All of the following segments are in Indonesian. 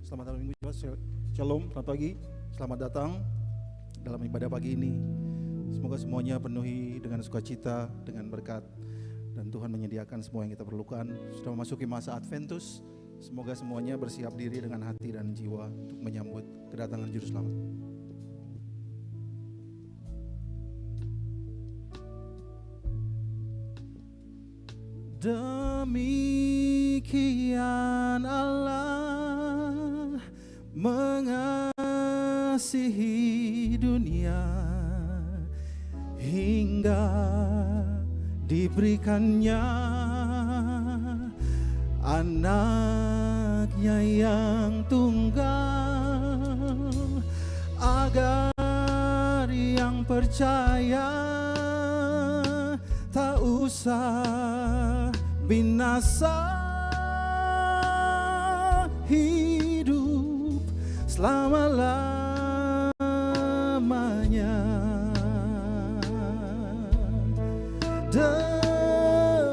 Selamat hari Minggu, Shalom, selamat pagi, selamat datang dalam ibadah pagi ini. Semoga semuanya penuhi dengan sukacita, dengan berkat, dan Tuhan menyediakan semua yang kita perlukan. Sudah memasuki masa Adventus, semoga semuanya bersiap diri dengan hati dan jiwa untuk menyambut kedatangan Juru Selamat. Demikian Allah mengasihi dunia hingga diberikannya anaknya yang tunggal, agar yang percaya tak usah binasa, hidup selama-lamanya.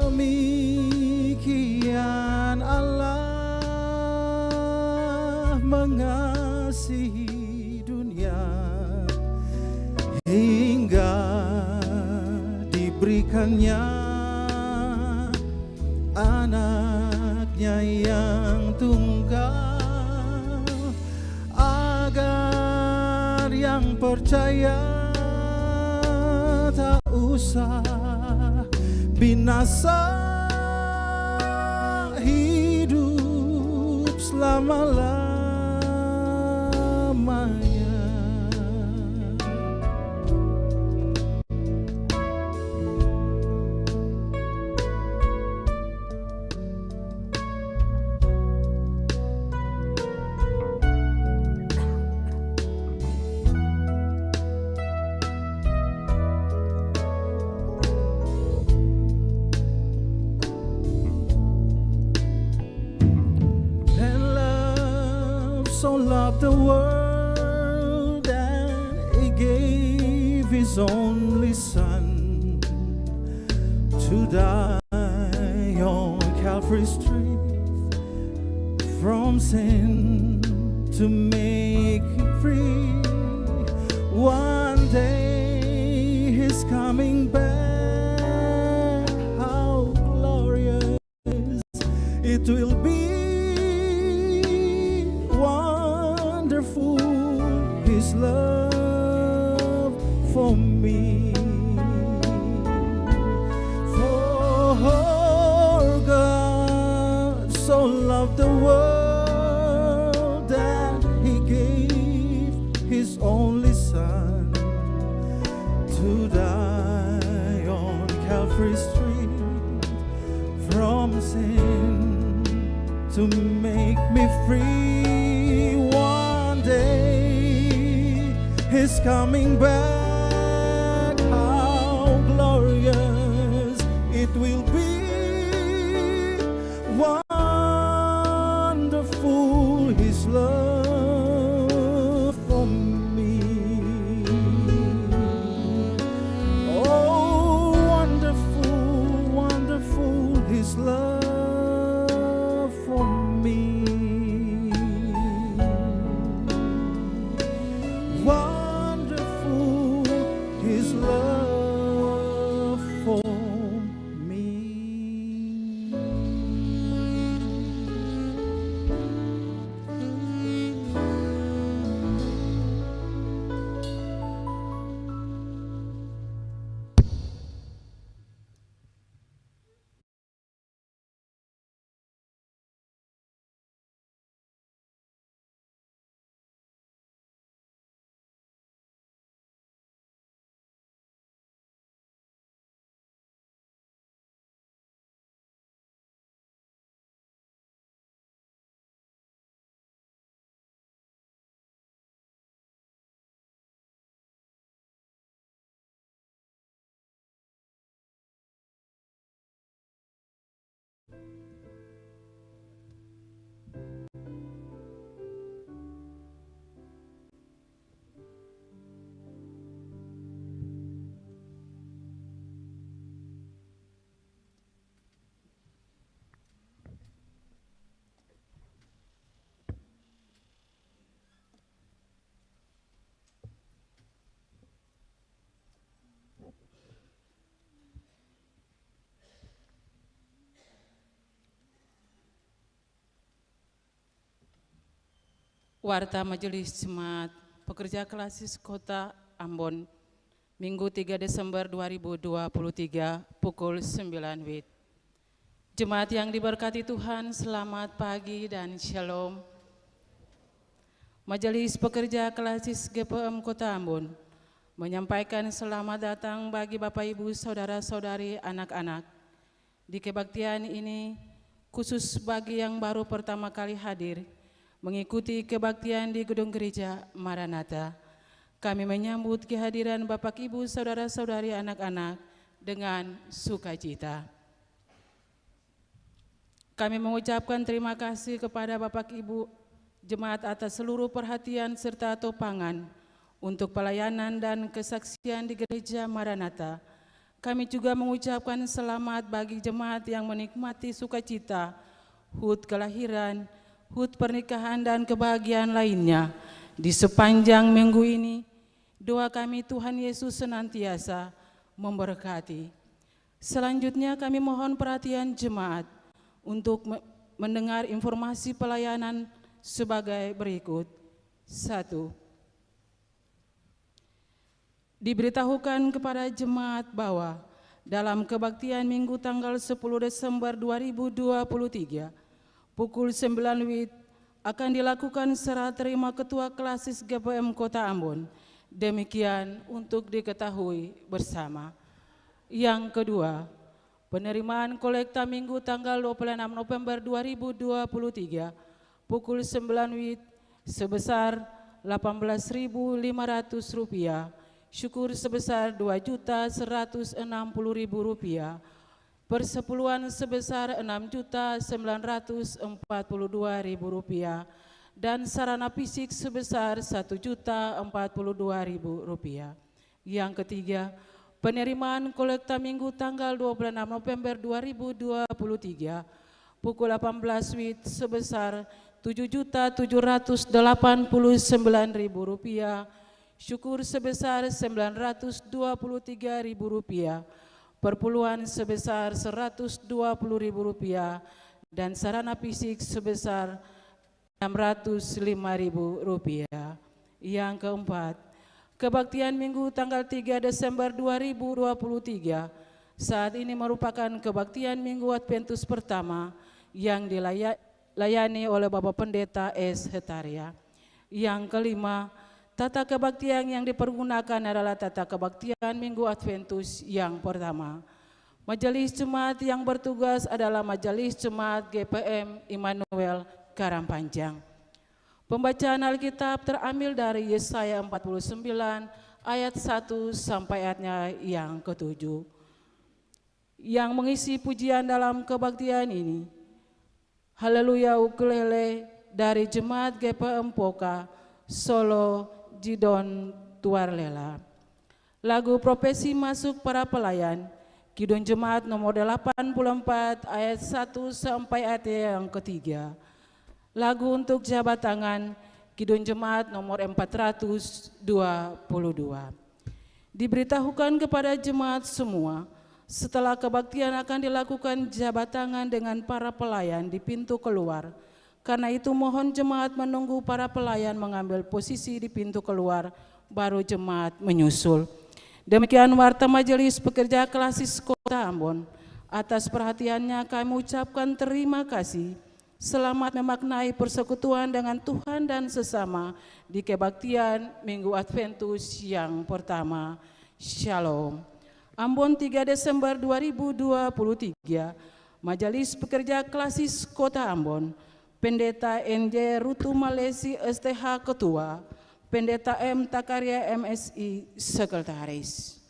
Demikian Allah mengasihi dunia hingga diberikannya anaknya yang tunggal, agar yang percaya tak usah binasa, hidup selama-lamanya. So loved the world that He gave His only Son to die on Calvary's tree, from sin to make you free. One day He's coming back. How glorious it will be. His love for me, for God so loved the world that He gave His only Son to die on Calvary's tree, from sin to make me free. One day He's coming back. How glorious it will be. Wonderful His love for me. Oh, wonderful, wonderful His love for me. Wonderful Warta Majelis Jemaat Pekerja Klasis Kota Ambon, Minggu 3 Desember 2023, pukul 9 WIB. Jemaat yang diberkati Tuhan, selamat pagi dan shalom. Majelis Pekerja Klasis GPM Kota Ambon menyampaikan selamat datang bagi Bapak Ibu Saudara-saudari anak-anak. Di kebaktian ini, khusus bagi yang baru pertama kali hadir, mengikuti kebaktian di Gedung Gereja Maranatha, kami menyambut kehadiran Bapak Ibu Saudara-saudari anak-anak dengan sukacita. Kami mengucapkan terima kasih kepada Bapak Ibu Jemaat atas seluruh perhatian serta topangan untuk pelayanan dan kesaksian di Gereja Maranatha. Kami juga mengucapkan selamat bagi jemaat yang menikmati sukacita, HUT kelahiran, HUT pernikahan dan kebahagiaan lainnya di sepanjang minggu ini. Doa kami Tuhan Yesus senantiasa memberkati. Selanjutnya kami mohon perhatian jemaat untuk mendengar informasi pelayanan sebagai berikut. 1. Diberitahukan kepada jemaat bahwa dalam kebaktian Minggu tanggal 10 Desember 2023 pukul 9 WIB akan dilakukan serah terima Ketua Klasis GPM Kota Ambon. Demikian untuk diketahui bersama. Yang kedua, penerimaan kolekta Minggu tanggal 26 November 2023 pukul 9 WIB sebesar Rp18.500, syukur sebesar Rp2.160.000, persepuluhan sebesar Rp6.942.000 dan sarana fisik sebesar Rp1.042.000. Yang ketiga, penerimaan kolekta Minggu tanggal 26 November 2023 pukul 18 WIB sebesar Rp7.789.000, syukur sebesar Rp923.000, perpuluhan sebesar Rp120.000 dan sarana fisik sebesar Rp605.000. Yang keempat, kebaktian Minggu tanggal 3 Desember 2023 saat ini merupakan kebaktian Minggu Adventus pertama yang dilayani oleh Bapak Pendeta S. Hetaria. Yang kelima, tata kebaktian yang dipergunakan adalah tata kebaktian Minggu Adventus yang pertama. Majelis Jemaat yang bertugas adalah Majelis Jemaat GPM Immanuel Karangpanjang. Pembacaan Alkitab terambil dari Yesaya 49 ayat 1 sampai ayatnya yang ke-7. Yang mengisi pujian dalam kebaktian ini, Haleluya ukulele dari Jemaat GPM Poka, Solo, Jidon Tuarlela. Lagu profesi masuk para pelayan, Kidung Jemaat nomor 84 ayat 1 sampai ayat yang ketiga. Lagu untuk jabat tangan, Kidung Jemaat nomor 422. Diberitahukan kepada jemaat semua, setelah kebaktian akan dilakukan jabat tangan dengan para pelayan di pintu keluar. Karena itu mohon jemaat menunggu para pelayan mengambil posisi di pintu keluar, baru jemaat menyusul. Demikian warta Majelis Pekerja Klasis Kota Ambon. Atas perhatiannya kami ucapkan terima kasih. Selamat memaknai persekutuan dengan Tuhan dan sesama di kebaktian Minggu Adventus yang pertama. Shalom. Ambon 3 Desember 2023, Majelis Pekerja Klasis Kota Ambon, Pendeta NJ Rutu Malesi STH Ketua, Pendeta M Takaria MSI Sekretaris.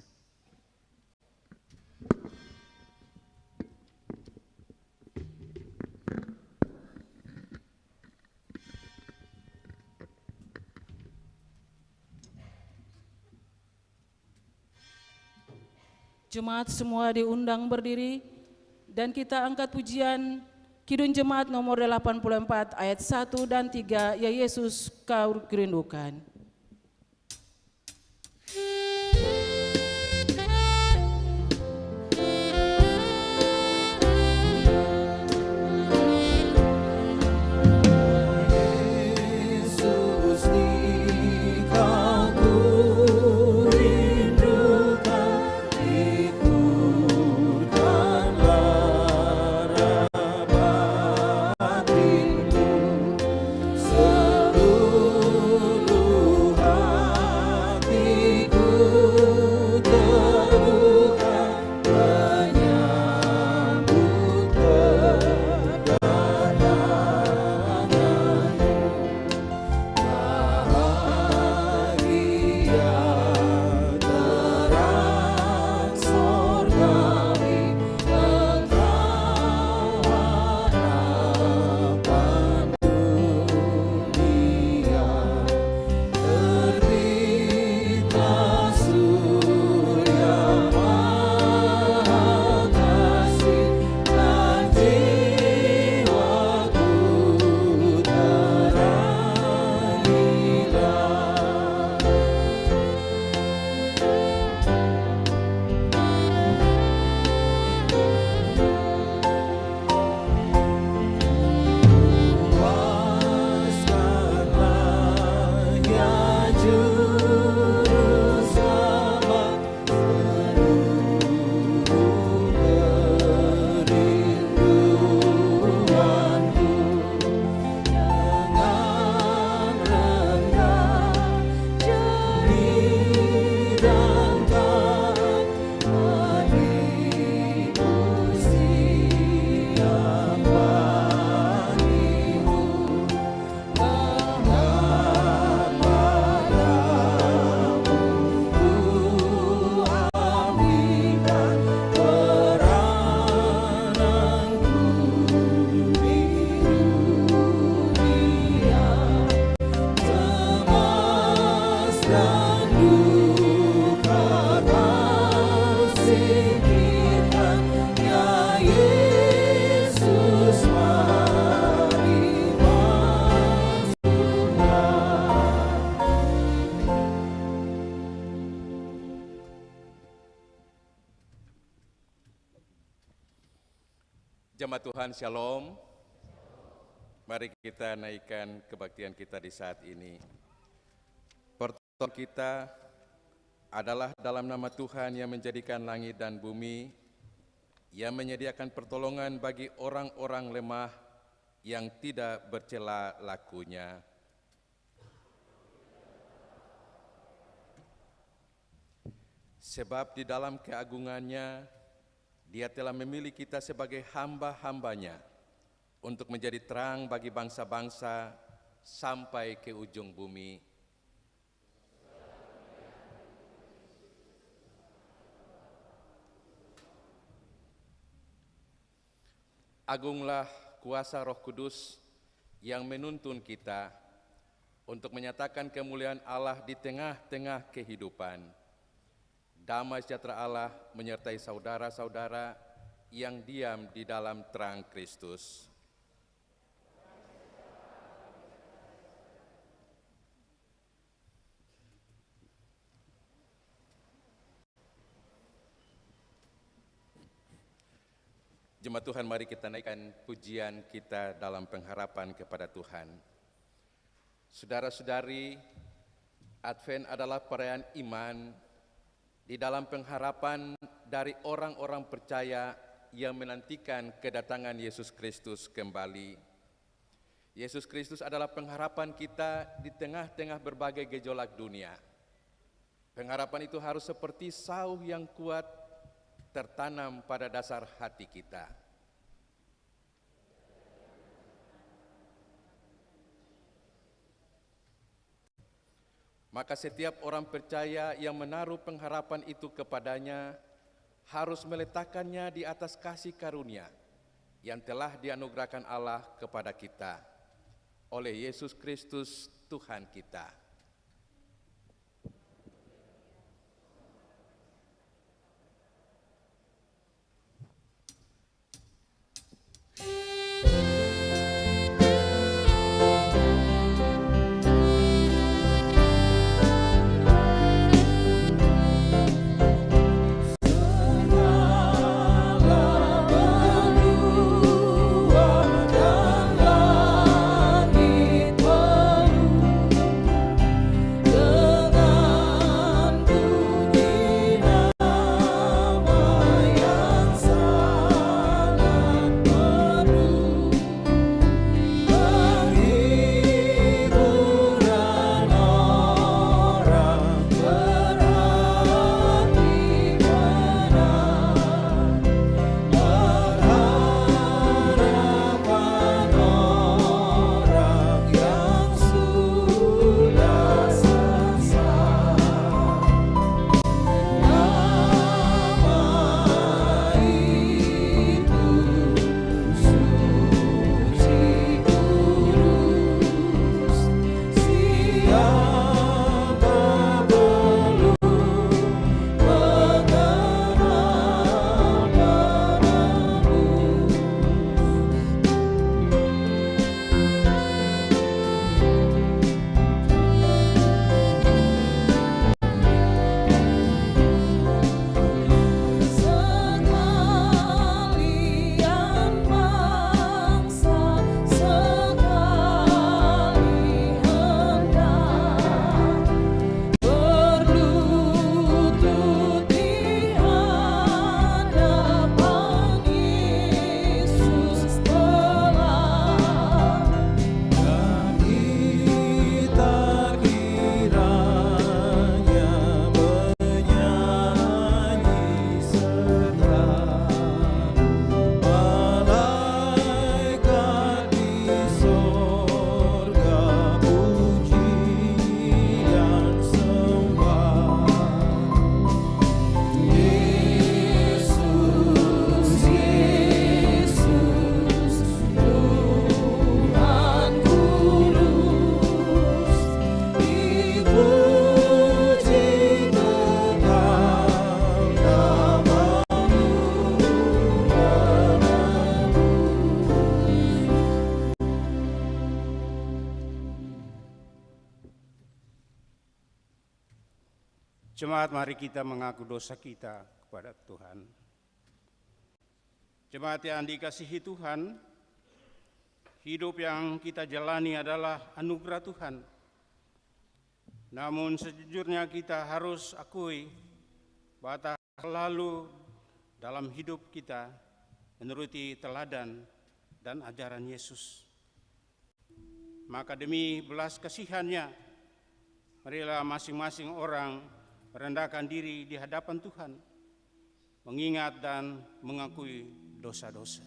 Jemaat semua diundang berdiri dan kita angkat pujian Kidung Jemaat nomor 84 ayat 1 dan 3, Ya Yesus kau kurindukan. Yesus Jemaat Tuhan, Shalom. Mari kita naikkan kebaktian kita di saat ini. Pertolongan kita adalah dalam nama Tuhan yang menjadikan langit dan bumi, yang menyediakan pertolongan bagi orang-orang lemah yang tidak bercela lakunya. Sebab di dalam keagungannya, Dia telah memilih kita sebagai hamba-hambanya untuk menjadi terang bagi bangsa-bangsa sampai ke ujung bumi. Agunglah kuasa Roh Kudus yang menuntun kita untuk menyatakan kemuliaan Allah di tengah-tengah kehidupan. Damai sejahtera Allah menyertai saudara-saudara yang diam di dalam terang Kristus. Jemaat Tuhan, mari kita naikkan pujian kita dalam pengharapan kepada Tuhan. Saudara-saudari, Advent adalah perayaan iman di dalam pengharapan dari orang-orang percaya yang menantikan kedatangan Yesus Kristus kembali. Yesus Kristus adalah pengharapan kita di tengah-tengah berbagai gejolak dunia. Pengharapan itu harus seperti sauh yang kuat tertanam pada dasar hati kita. Maka setiap orang percaya yang menaruh pengharapan itu kepadanya harus meletakkannya di atas kasih karunia yang telah dianugerahkan Allah kepada kita oleh Yesus Kristus Tuhan kita. Jemaat, mari kita mengaku dosa kita kepada Tuhan. Jemaat yang dikasihi Tuhan, hidup yang kita jalani adalah anugerah Tuhan. Namun sejujurnya kita harus akui bahwa tak selalu dalam hidup kita menuruti teladan dan ajaran Yesus. Maka demi belas kasihannya, marilah masing-masing orang merendahkan diri di hadapan Tuhan, mengingat dan mengakui dosa-dosa.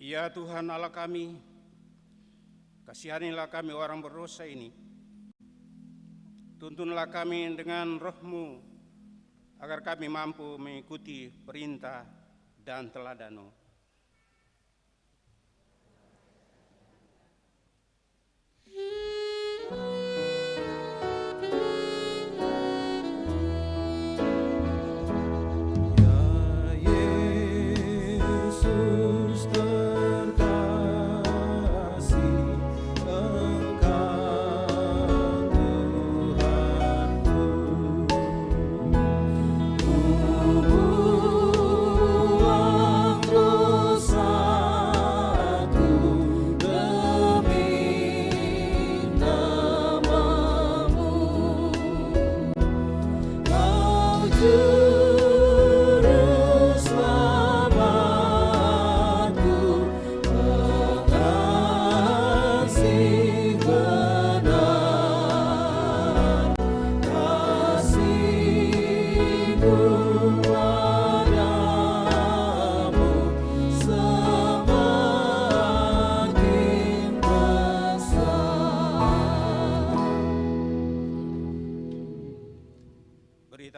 Ya Tuhan Allah kami, kasihanilah kami orang berdosa ini. Tuntunlah kami dengan roh-Mu, agar kami mampu mengikuti perintah dan teladan-Mu.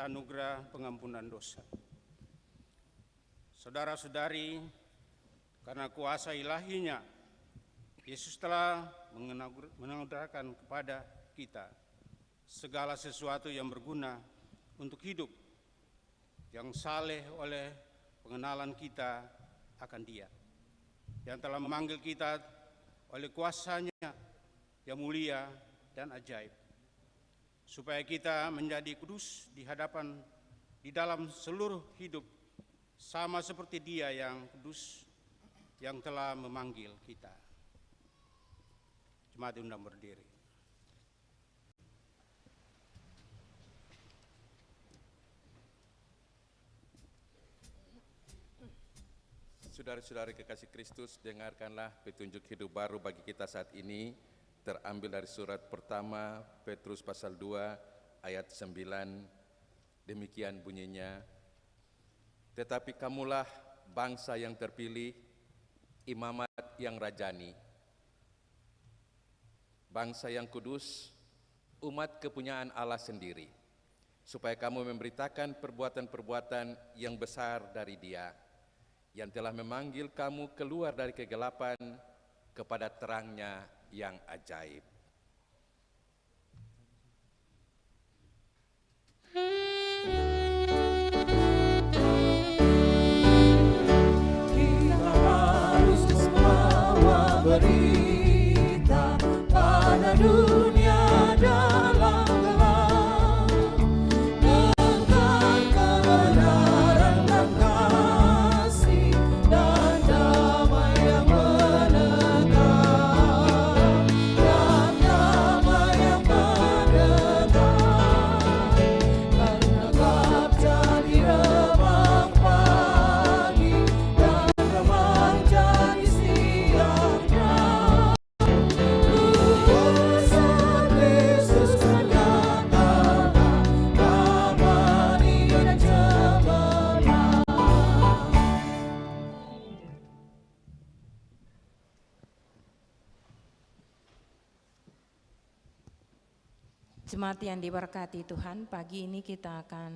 Anugerah pengampunan dosa. Saudara-saudari, karena kuasa ilahinya, Yesus telah menganugerahkan kepada kita segala sesuatu yang berguna untuk hidup, yang saleh oleh pengenalan kita akan Dia, yang telah memanggil kita oleh kuasa-Nya yang mulia dan ajaib, supaya kita menjadi kudus di dalam seluruh hidup, sama seperti Dia yang kudus yang telah memanggil kita. Jemaat diundang berdiri. Saudara-saudari kekasih Kristus, dengarkanlah petunjuk hidup baru bagi kita saat ini, terambil dari surat pertama Petrus pasal 2 ayat 9. Demikian bunyinya, tetapi kamulah bangsa yang terpilih, imamat yang rajani, bangsa yang kudus, umat kepunyaan Allah sendiri, supaya kamu memberitakan perbuatan-perbuatan yang besar dari Dia, yang telah memanggil kamu keluar dari kegelapan kepada terang-Nya yang ajaib. Kita harus membawa berita pada dunia dalam gelap, tentang kebenaran dan kasih dan damai yang menegak. Jemaat yang diberkati Tuhan, pagi ini kita akan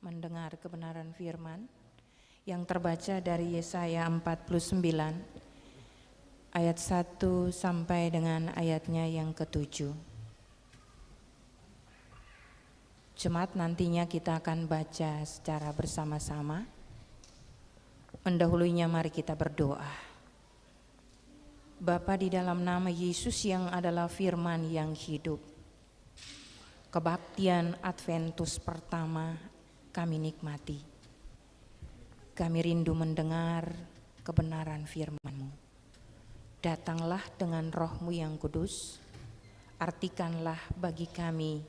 mendengar kebenaran firman yang terbaca dari Yesaya 49 ayat 1 sampai dengan ayatnya yang ke-7. Jemaat, nantinya kita akan baca secara bersama-sama. Mendahulunya mari kita berdoa. Bapa, di dalam nama Yesus yang adalah firman yang hidup, kebaktian Adventus pertama kami nikmati. Kami rindu mendengar kebenaran firman-Mu. Datanglah dengan Roh-Mu yang kudus, artikanlah bagi kami.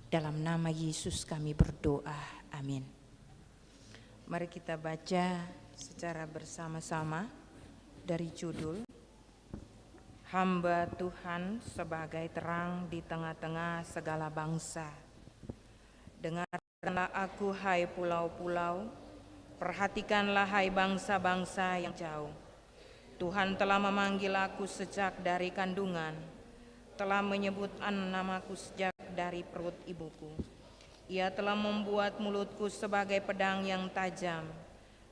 Dalam nama Yesus kami berdoa, amin. Mari kita baca secara bersama-sama dari judul Hamba Tuhan sebagai terang di tengah-tengah segala bangsa. Dengarkanlah aku, hai pulau-pulau, perhatikanlah hai bangsa-bangsa yang jauh. Tuhan telah memanggil aku sejak dari kandungan, telah menyebut namaku sejak dari perut ibuku. Ia telah membuat mulutku sebagai pedang yang tajam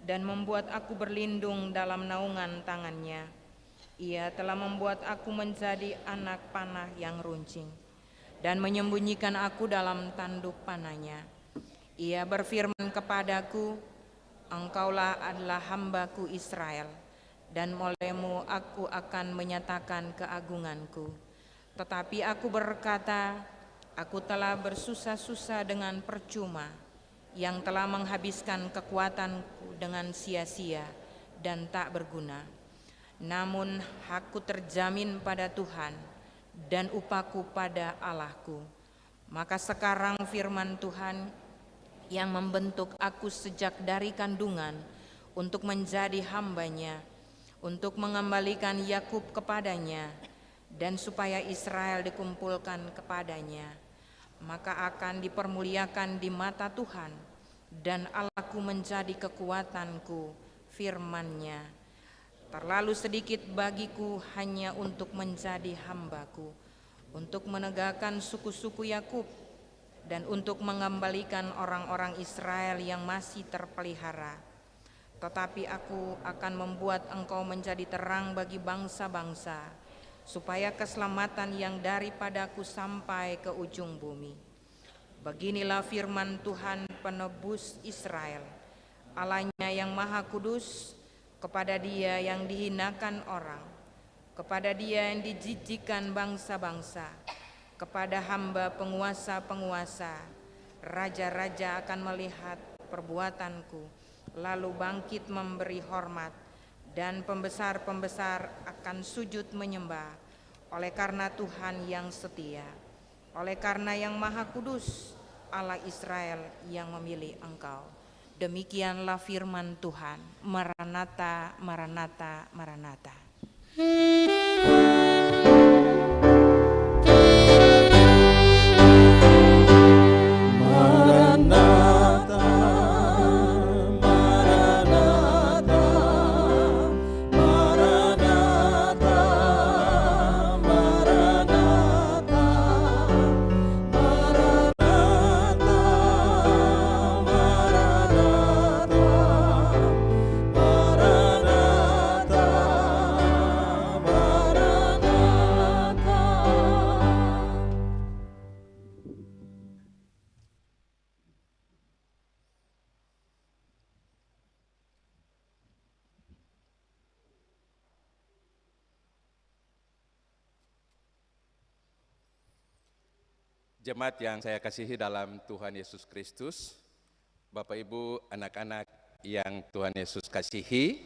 dan membuat aku berlindung dalam naungan tangannya. Ia telah membuat aku menjadi anak panah yang runcing dan menyembunyikan aku dalam tanduk panahnya. Ia berfirman kepadaku, engkaulah adalah hambaku Israel, dan olehmu aku akan menyatakan keagunganku. Tetapi aku berkata, aku telah bersusah-susah dengan percuma, yang telah menghabiskan kekuatanku dengan sia-sia dan tak berguna. Namun aku terjamin pada Tuhan dan upahku pada Allahku. Maka sekarang firman Tuhan yang membentuk aku sejak dari kandungan untuk menjadi hambanya, untuk mengembalikan Yakub kepadanya, dan supaya Israel dikumpulkan kepadanya. Maka akan dipermuliakan di mata Tuhan, dan Allahku menjadi kekuatanku, firman-Nya. Terlalu sedikit bagiku hanya untuk menjadi hambaku, untuk menegakkan suku-suku Yakub, dan untuk mengembalikan orang-orang Israel yang masih terpelihara. Tetapi aku akan membuat engkau menjadi terang bagi bangsa-bangsa, supaya keselamatan yang daripadaku sampai ke ujung bumi. Beginilah firman Tuhan penebus Israel, Allahnya yang maha kudus, kepada Dia yang dihinakan orang, kepada Dia yang dijijikkan bangsa-bangsa, kepada hamba penguasa-penguasa. Raja-raja akan melihat perbuatanku, lalu bangkit memberi hormat, dan pembesar-pembesar akan sujud menyembah, oleh karena Tuhan yang setia, oleh karena yang maha kudus, Allah Israel yang memilih engkau. Demikianlah firman Tuhan. Maranatha, Maranatha, Maranatha. Jemaat yang saya kasihi dalam Tuhan Yesus Kristus, Bapak Ibu, anak-anak yang Tuhan Yesus kasihi,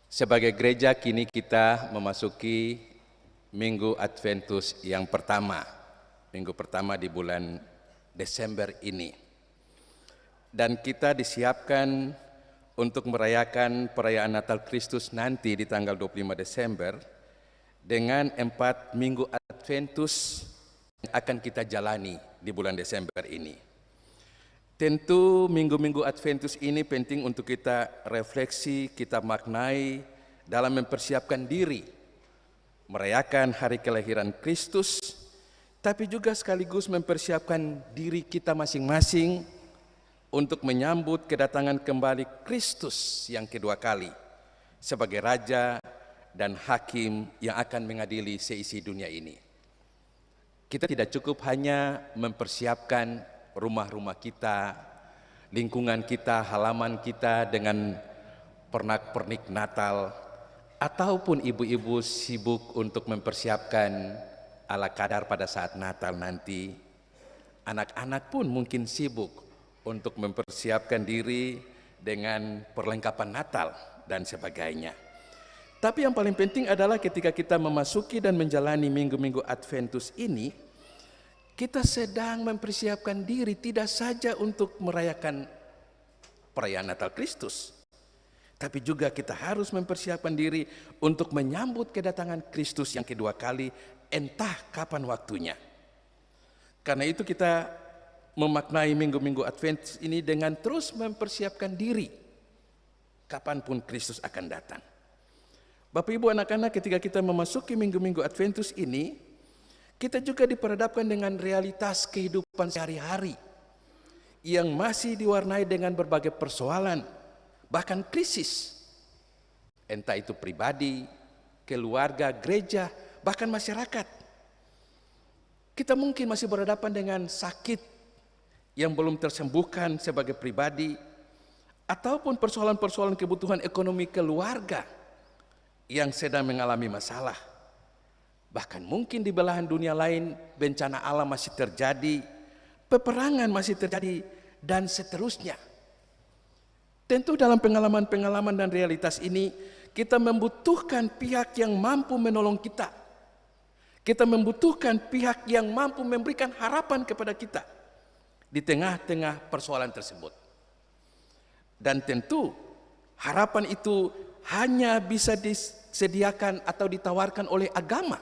sebagai gereja kini kita memasuki Minggu Adventus yang pertama, minggu pertama di bulan Desember ini. Dan kita disiapkan untuk merayakan perayaan Natal Kristus nanti di tanggal 25 Desember dengan 4 Minggu Adventus yang akan kita jalani di bulan Desember ini. Tentu minggu-minggu Adventus ini penting untuk kita refleksi, kita maknai dalam mempersiapkan diri merayakan hari kelahiran Kristus tapi juga sekaligus mempersiapkan diri kita masing-masing untuk menyambut kedatangan kembali Kristus yang kedua kali sebagai Raja dan Hakim yang akan mengadili seisi dunia ini. Kita tidak cukup hanya mempersiapkan rumah-rumah kita, lingkungan kita, halaman kita dengan pernak-pernik Natal, ataupun ibu-ibu sibuk untuk mempersiapkan ala kadar pada saat Natal nanti. Anak-anak pun mungkin sibuk untuk mempersiapkan diri dengan perlengkapan Natal dan sebagainya. Tapi yang paling penting adalah ketika kita memasuki dan menjalani minggu-minggu Adventus ini, kita sedang mempersiapkan diri tidak saja untuk merayakan perayaan Natal Kristus, tapi juga kita harus mempersiapkan diri untuk menyambut kedatangan Kristus yang kedua kali, entah kapan waktunya. Karena itu kita memaknai minggu-minggu Advent ini dengan terus mempersiapkan diri kapanpun Kristus akan datang. Bapak Ibu anak-anak, ketika kita memasuki minggu-minggu Adventus ini, kita juga diperhadapkan dengan realitas kehidupan sehari-hari yang masih diwarnai dengan berbagai persoalan, bahkan krisis. Entah itu pribadi, keluarga, gereja, bahkan masyarakat. Kita mungkin masih berhadapan dengan sakit yang belum tersembuhkan sebagai pribadi, ataupun persoalan-persoalan kebutuhan ekonomi keluarga yang sedang mengalami masalah. Bahkan mungkin di belahan dunia lain bencana alam masih terjadi, peperangan masih terjadi, dan seterusnya. Tentu dalam pengalaman-pengalaman dan realitas ini, kita membutuhkan pihak yang mampu menolong kita. Kita membutuhkan pihak yang mampu memberikan harapan kepada kita di tengah-tengah persoalan tersebut. Dan tentu harapan itu hanya bisa disediakan atau ditawarkan oleh agama.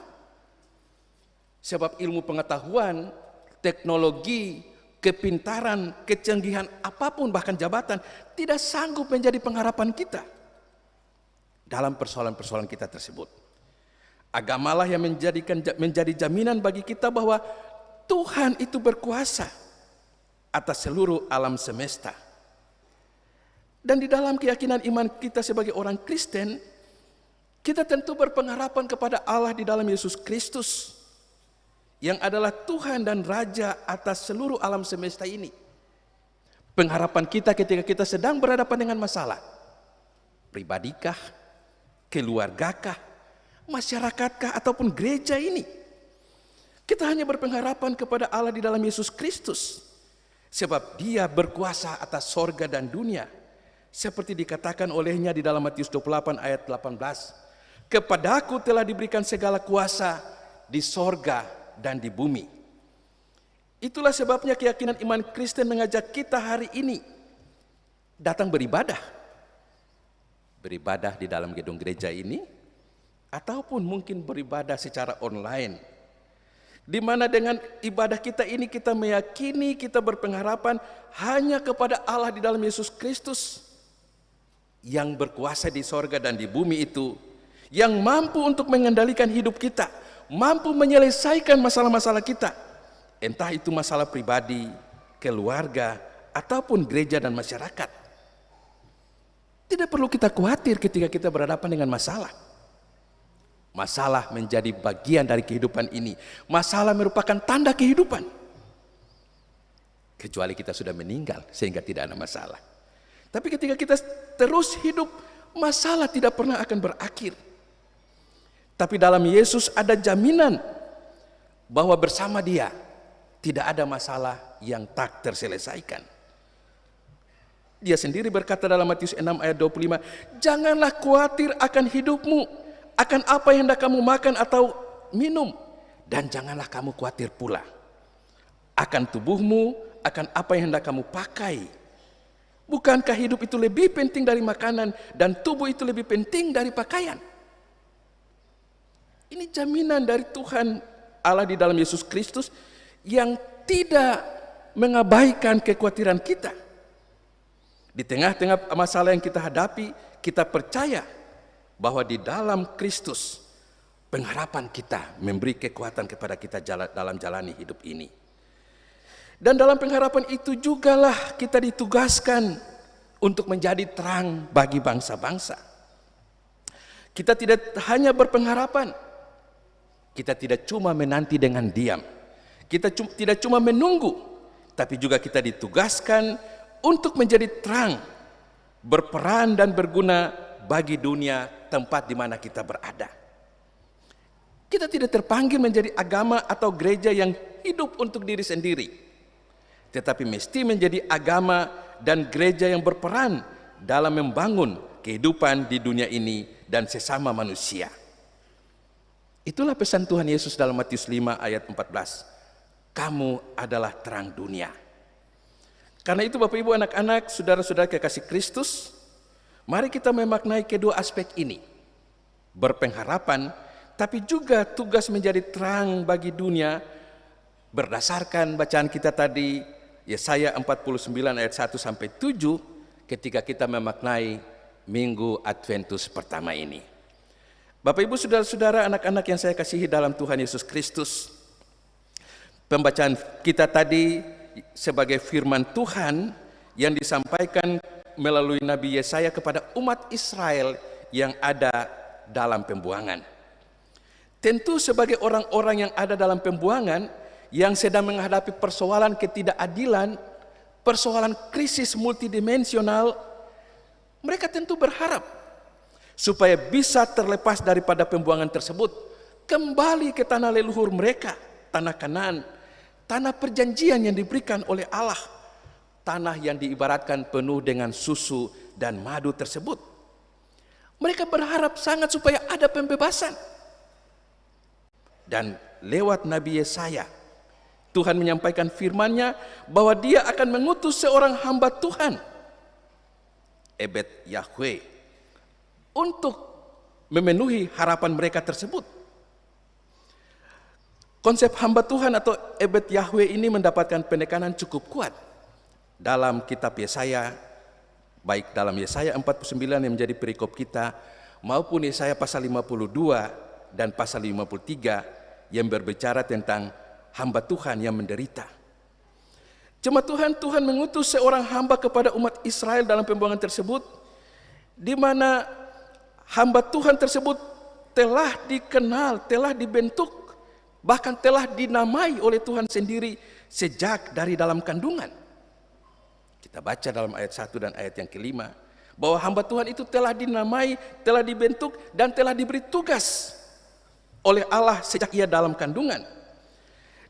Sebab ilmu pengetahuan, teknologi, kepintaran, kecanggihan apapun bahkan jabatan tidak sanggup menjadi pengharapan kita dalam persoalan-persoalan kita tersebut. Agamalah yang menjadi jaminan bagi kita bahwa Tuhan itu berkuasa atas seluruh alam semesta. Dan di dalam keyakinan iman kita sebagai orang Kristen, kita tentu berpengharapan kepada Allah di dalam Yesus Kristus, yang adalah Tuhan dan Raja atas seluruh alam semesta ini. Pengharapan kita ketika kita sedang berhadapan dengan masalah, pribadikah, keluargakah, masyarakatkah, ataupun gereja ini, kita hanya berpengharapan kepada Allah di dalam Yesus Kristus, sebab Dia berkuasa atas sorga dan dunia, seperti dikatakan olehnya di dalam Matius 28 ayat 18, "Kepadaku telah diberikan segala kuasa di sorga dan di bumi." Itulah sebabnya keyakinan iman Kristen mengajak kita hari ini datang beribadah. Beribadah di dalam gedung gereja ini, ataupun mungkin beribadah secara online, di mana dengan ibadah kita ini kita meyakini, kita berpengharapan hanya kepada Allah di dalam Yesus Kristus yang berkuasa di sorga dan di bumi itu, yang mampu untuk mengendalikan hidup kita, mampu menyelesaikan masalah-masalah kita, entah itu masalah pribadi, keluarga, ataupun gereja dan masyarakat. Tidak perlu kita khawatir ketika kita berhadapan dengan masalah. Masalah menjadi bagian dari kehidupan ini. Masalah merupakan tanda kehidupan. Kecuali kita sudah meninggal sehingga tidak ada masalah. Tapi ketika kita terus hidup, masalah tidak pernah akan berakhir. Tapi dalam Yesus ada jaminan bahwa bersama Dia tidak ada masalah yang tak terselesaikan. Dia sendiri berkata dalam Matius 6 ayat 25, "Janganlah khawatir akan hidupmu, akan apa yang hendak kamu makan atau minum, dan janganlah kamu khawatir pula akan tubuhmu, akan apa yang hendak kamu pakai. Bukankah hidup itu lebih penting dari makanan, dan tubuh itu lebih penting dari pakaian?" Ini jaminan dari Tuhan Allah di dalam Yesus Kristus yang tidak mengabaikan kekhawatiran kita. Di tengah-tengah masalah yang kita hadapi, kita percaya bahwa di dalam Kristus pengharapan kita, memberi kekuatan kepada kita dalam jalani hidup ini. Dan dalam pengharapan itu jugalah kita ditugaskan untuk menjadi terang bagi bangsa-bangsa. Kita tidak hanya berpengharapan, kita tidak cuma menanti dengan diam, kita tidak cuma menunggu, tapi juga kita ditugaskan untuk menjadi terang, berperan dan berguna bagi dunia tempat di mana kita berada. Kita tidak terpanggil menjadi agama atau gereja yang hidup untuk diri sendiri, tetapi mesti menjadi agama dan gereja yang berperan dalam membangun kehidupan di dunia ini dan sesama manusia. Itulah pesan Tuhan Yesus dalam Matius 5 ayat 14. Kamu adalah terang dunia. Karena itu Bapak Ibu, anak-anak, saudara-saudara kekasih Kristus, mari kita memaknai kedua aspek ini. Berpengharapan, tapi juga tugas menjadi terang bagi dunia berdasarkan bacaan kita tadi, Yesaya 49 ayat 1 sampai 7, ketika kita memaknai Minggu Adventus pertama ini. Bapak Ibu, saudara-saudara, anak-anak yang saya kasihi dalam Tuhan Yesus Kristus, pembacaan kita tadi sebagai firman Tuhan yang disampaikan melalui Nabi Yesaya kepada umat Israel yang ada dalam pembuangan. Tentu sebagai orang-orang yang ada dalam pembuangan, yang sedang menghadapi persoalan ketidakadilan, persoalan krisis multidimensional, mereka tentu berharap supaya bisa terlepas daripada pembuangan tersebut, kembali ke tanah leluhur mereka, tanah Kanaan, tanah perjanjian yang diberikan oleh Allah, tanah yang diibaratkan penuh dengan susu dan madu tersebut. Mereka berharap sangat supaya ada pembebasan. Dan lewat Nabi Yesaya, Tuhan menyampaikan firman-Nya bahwa Dia akan mengutus seorang hamba Tuhan, Ebed Yahweh, untuk memenuhi harapan mereka tersebut. Konsep hamba Tuhan atau Ebed Yahweh ini mendapatkan penekanan cukup kuat dalam kitab Yesaya, baik dalam Yesaya 49 yang menjadi perikop kita, maupun Yesaya pasal 52 dan pasal 53 yang berbicara tentang hamba Tuhan yang menderita. Jemaat Tuhan, Tuhan mengutus seorang hamba kepada umat Israel dalam pembuangan tersebut, di mana hamba Tuhan tersebut telah dikenal, telah dibentuk, bahkan telah dinamai oleh Tuhan sendiri sejak dari dalam kandungan. Kita baca dalam ayat 1 dan ayat yang kelima, bahwa hamba Tuhan itu telah dinamai, telah dibentuk, dan telah diberi tugas oleh Allah sejak ia dalam kandungan.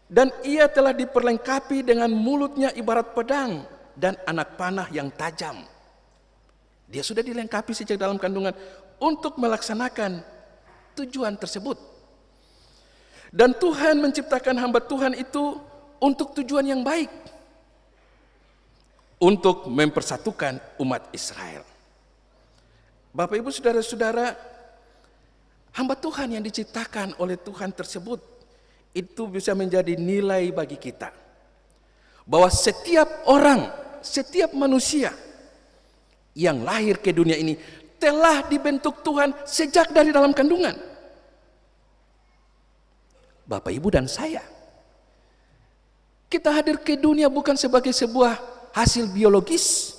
Dan ia telah diperlengkapi dengan mulutnya ibarat pedang dan anak panah yang tajam. Dia sudah dilengkapi sejak dalam kandungan untuk melaksanakan tujuan tersebut. Dan Tuhan menciptakan hamba Tuhan itu untuk tujuan yang baik, untuk mempersatukan umat Israel. Bapak Ibu, saudara-saudara, hamba Tuhan yang diciptakan oleh Tuhan tersebut itu bisa menjadi nilai bagi kita, bahwa setiap orang, setiap manusia yang lahir ke dunia ini telah dibentuk Tuhan sejak dari dalam kandungan. Bapak, Ibu, dan saya, kita hadir ke dunia bukan sebagai sebuah hasil biologis,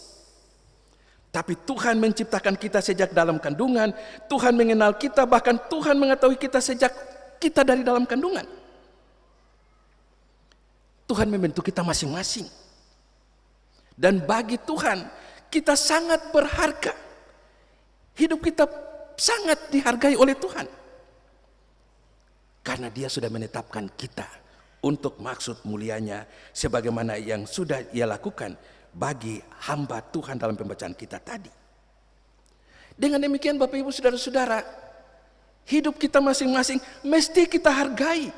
tapi Tuhan menciptakan kita sejak dalam kandungan. Tuhan mengenal kita, bahkan Tuhan mengetahui kita sejak kita dari dalam kandungan. Tuhan membentuk kita masing-masing. Dan bagi Tuhan, kita sangat berharga. Hidup kita sangat dihargai oleh Tuhan. Karena Dia sudah menetapkan kita untuk maksud mulianya, sebagaimana yang sudah Ia lakukan bagi hamba Tuhan dalam pembacaan kita tadi. Dengan demikian Bapak Ibu saudara-saudara, hidup kita masing-masing mesti kita hargai,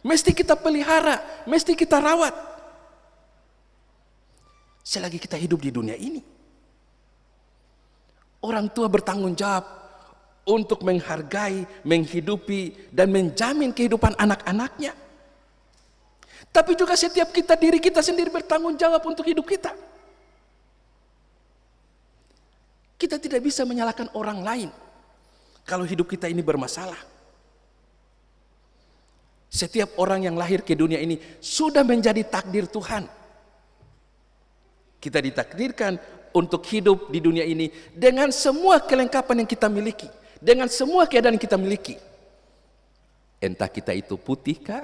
mesti kita pelihara, mesti kita rawat selagi kita hidup di dunia ini. Orang tua bertanggung jawab untuk menghargai, menghidupi, dan menjamin kehidupan anak-anaknya. Tapi juga setiap kita, diri kita sendiri bertanggung jawab untuk hidup kita. Kita tidak bisa menyalahkan orang lain kalau hidup kita ini bermasalah. Setiap orang yang lahir ke dunia ini sudah menjadi takdir Tuhan. Kita ditakdirkan untuk hidup di dunia ini dengan semua kelengkapan yang kita miliki, dengan semua keadaan yang kita miliki. Entah kita itu putih kah,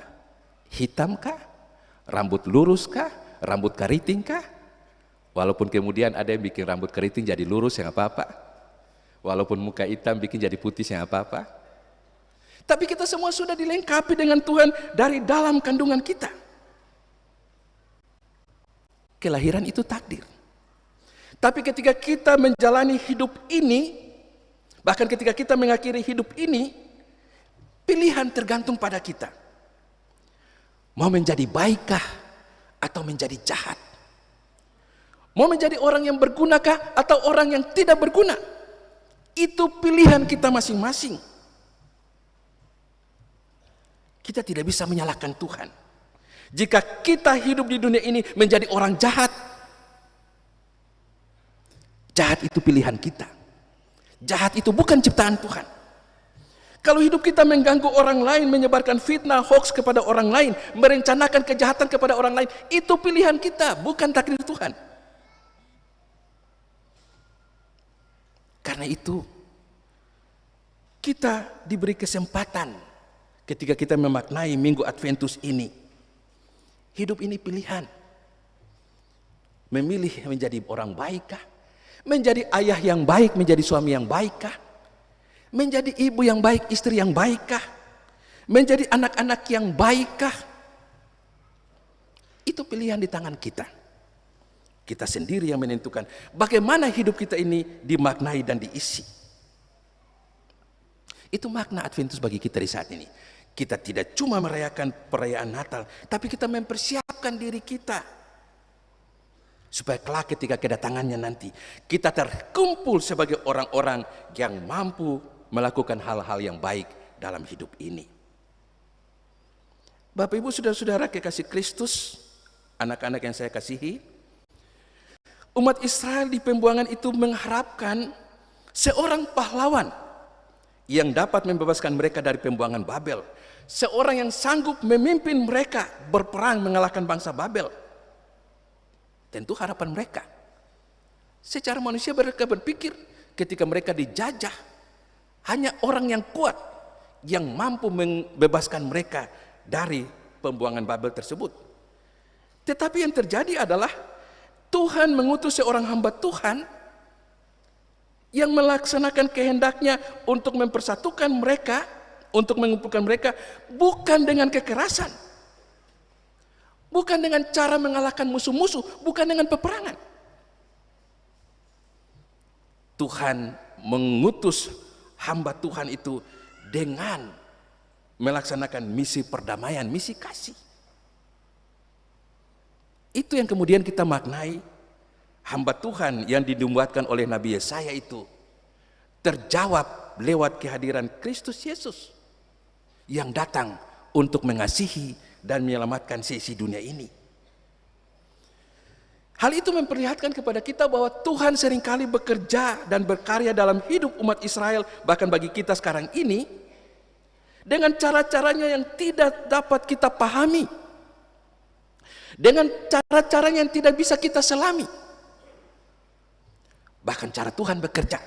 hitam kah, rambut lurus kah, rambut keriting kah. Walaupun kemudian ada yang bikin rambut keriting jadi lurus, yang apa-apa. Walaupun muka hitam bikin jadi putih, yang apa-apa. Tapi kita semua sudah dilengkapi dengan Tuhan dari dalam kandungan kita. Kelahiran itu takdir. Tapi ketika kita menjalani hidup ini, bahkan ketika kita mengakhiri hidup ini, pilihan tergantung pada kita. Mau menjadi baikkah atau menjadi jahat? Mau menjadi orang yang bergunakah atau orang yang tidak berguna? Itu pilihan kita masing-masing. Kita tidak bisa menyalahkan Tuhan. Jika kita hidup di dunia ini menjadi orang jahat, jahat itu pilihan kita. Jahat itu bukan ciptaan Tuhan. Kalau hidup kita mengganggu orang lain, menyebarkan fitnah, hoax kepada orang lain, merencanakan kejahatan kepada orang lain, itu pilihan kita, bukan takdir Tuhan. Karena itu, kita diberi kesempatan ketika kita memaknai Minggu Adventus ini. Hidup ini pilihan. Memilih menjadi orang baikkah? Menjadi ayah yang baik, menjadi suami yang baikkah? Menjadi ibu yang baik, istri yang baikkah? Menjadi anak-anak yang baikkah? Itu pilihan di tangan kita. Kita sendiri yang menentukan bagaimana hidup kita ini dimaknai dan diisi. Itu makna Adventus bagi kita di saat ini. Kita tidak cuma merayakan perayaan Natal, tapi kita mempersiapkan diri kita supaya kelak ketika kedatangannya nanti kita terkumpul sebagai orang-orang yang mampu melakukan hal-hal yang baik dalam hidup ini. Bapak Ibu, saudara-saudara kekasih Kristus, anak-anak yang saya kasihi, umat Israel di pembuangan itu mengharapkan seorang pahlawan yang dapat membebaskan mereka dari pembuangan Babel. Seorang yang sanggup memimpin mereka berperang mengalahkan bangsa Babel. Tentu harapan mereka. Secara manusia mereka berpikir ketika mereka dijajah, hanya orang yang kuat yang mampu membebaskan mereka dari pembuangan Babel tersebut. Tetapi yang terjadi adalah Tuhan mengutus seorang hamba Tuhan yang melaksanakan kehendaknya untuk mempersatukan mereka, untuk mengumpulkan mereka, bukan dengan kekerasan, bukan dengan cara mengalahkan musuh-musuh, bukan dengan peperangan. Tuhan mengutus hamba Tuhan itu dengan melaksanakan misi perdamaian, misi kasih. Itu yang kemudian kita maknai hamba Tuhan yang dinubuatkan oleh Nabi Yesaya itu terjawab lewat kehadiran Kristus Yesus yang datang untuk mengasihi dan menyelamatkan seisi dunia ini. Hal itu memperlihatkan kepada kita bahwa Tuhan seringkali bekerja dan berkarya dalam hidup umat Israel, bahkan bagi kita sekarang ini, dengan cara-caranya yang tidak dapat kita pahami, dengan cara-caranya yang tidak bisa kita selami. Bahkan cara Tuhan bekerja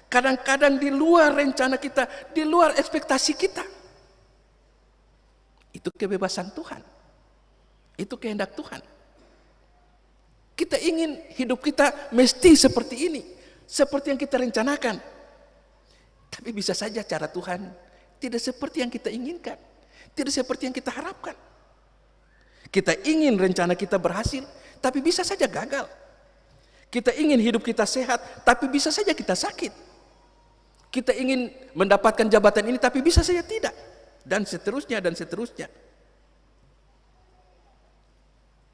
kadang-kadang di luar rencana kita, di luar ekspektasi kita. Itu kebebasan Tuhan, itu kehendak Tuhan. Kita ingin hidup kita mesti seperti ini, seperti yang kita rencanakan. Tapi bisa saja cara Tuhan tidak seperti yang kita inginkan, tidak seperti yang kita harapkan. Kita ingin rencana kita berhasil, tapi bisa saja gagal. Kita ingin hidup kita sehat, tapi bisa saja kita sakit. Kita ingin mendapatkan jabatan ini, tapi bisa saja tidak. Dan seterusnya, dan seterusnya.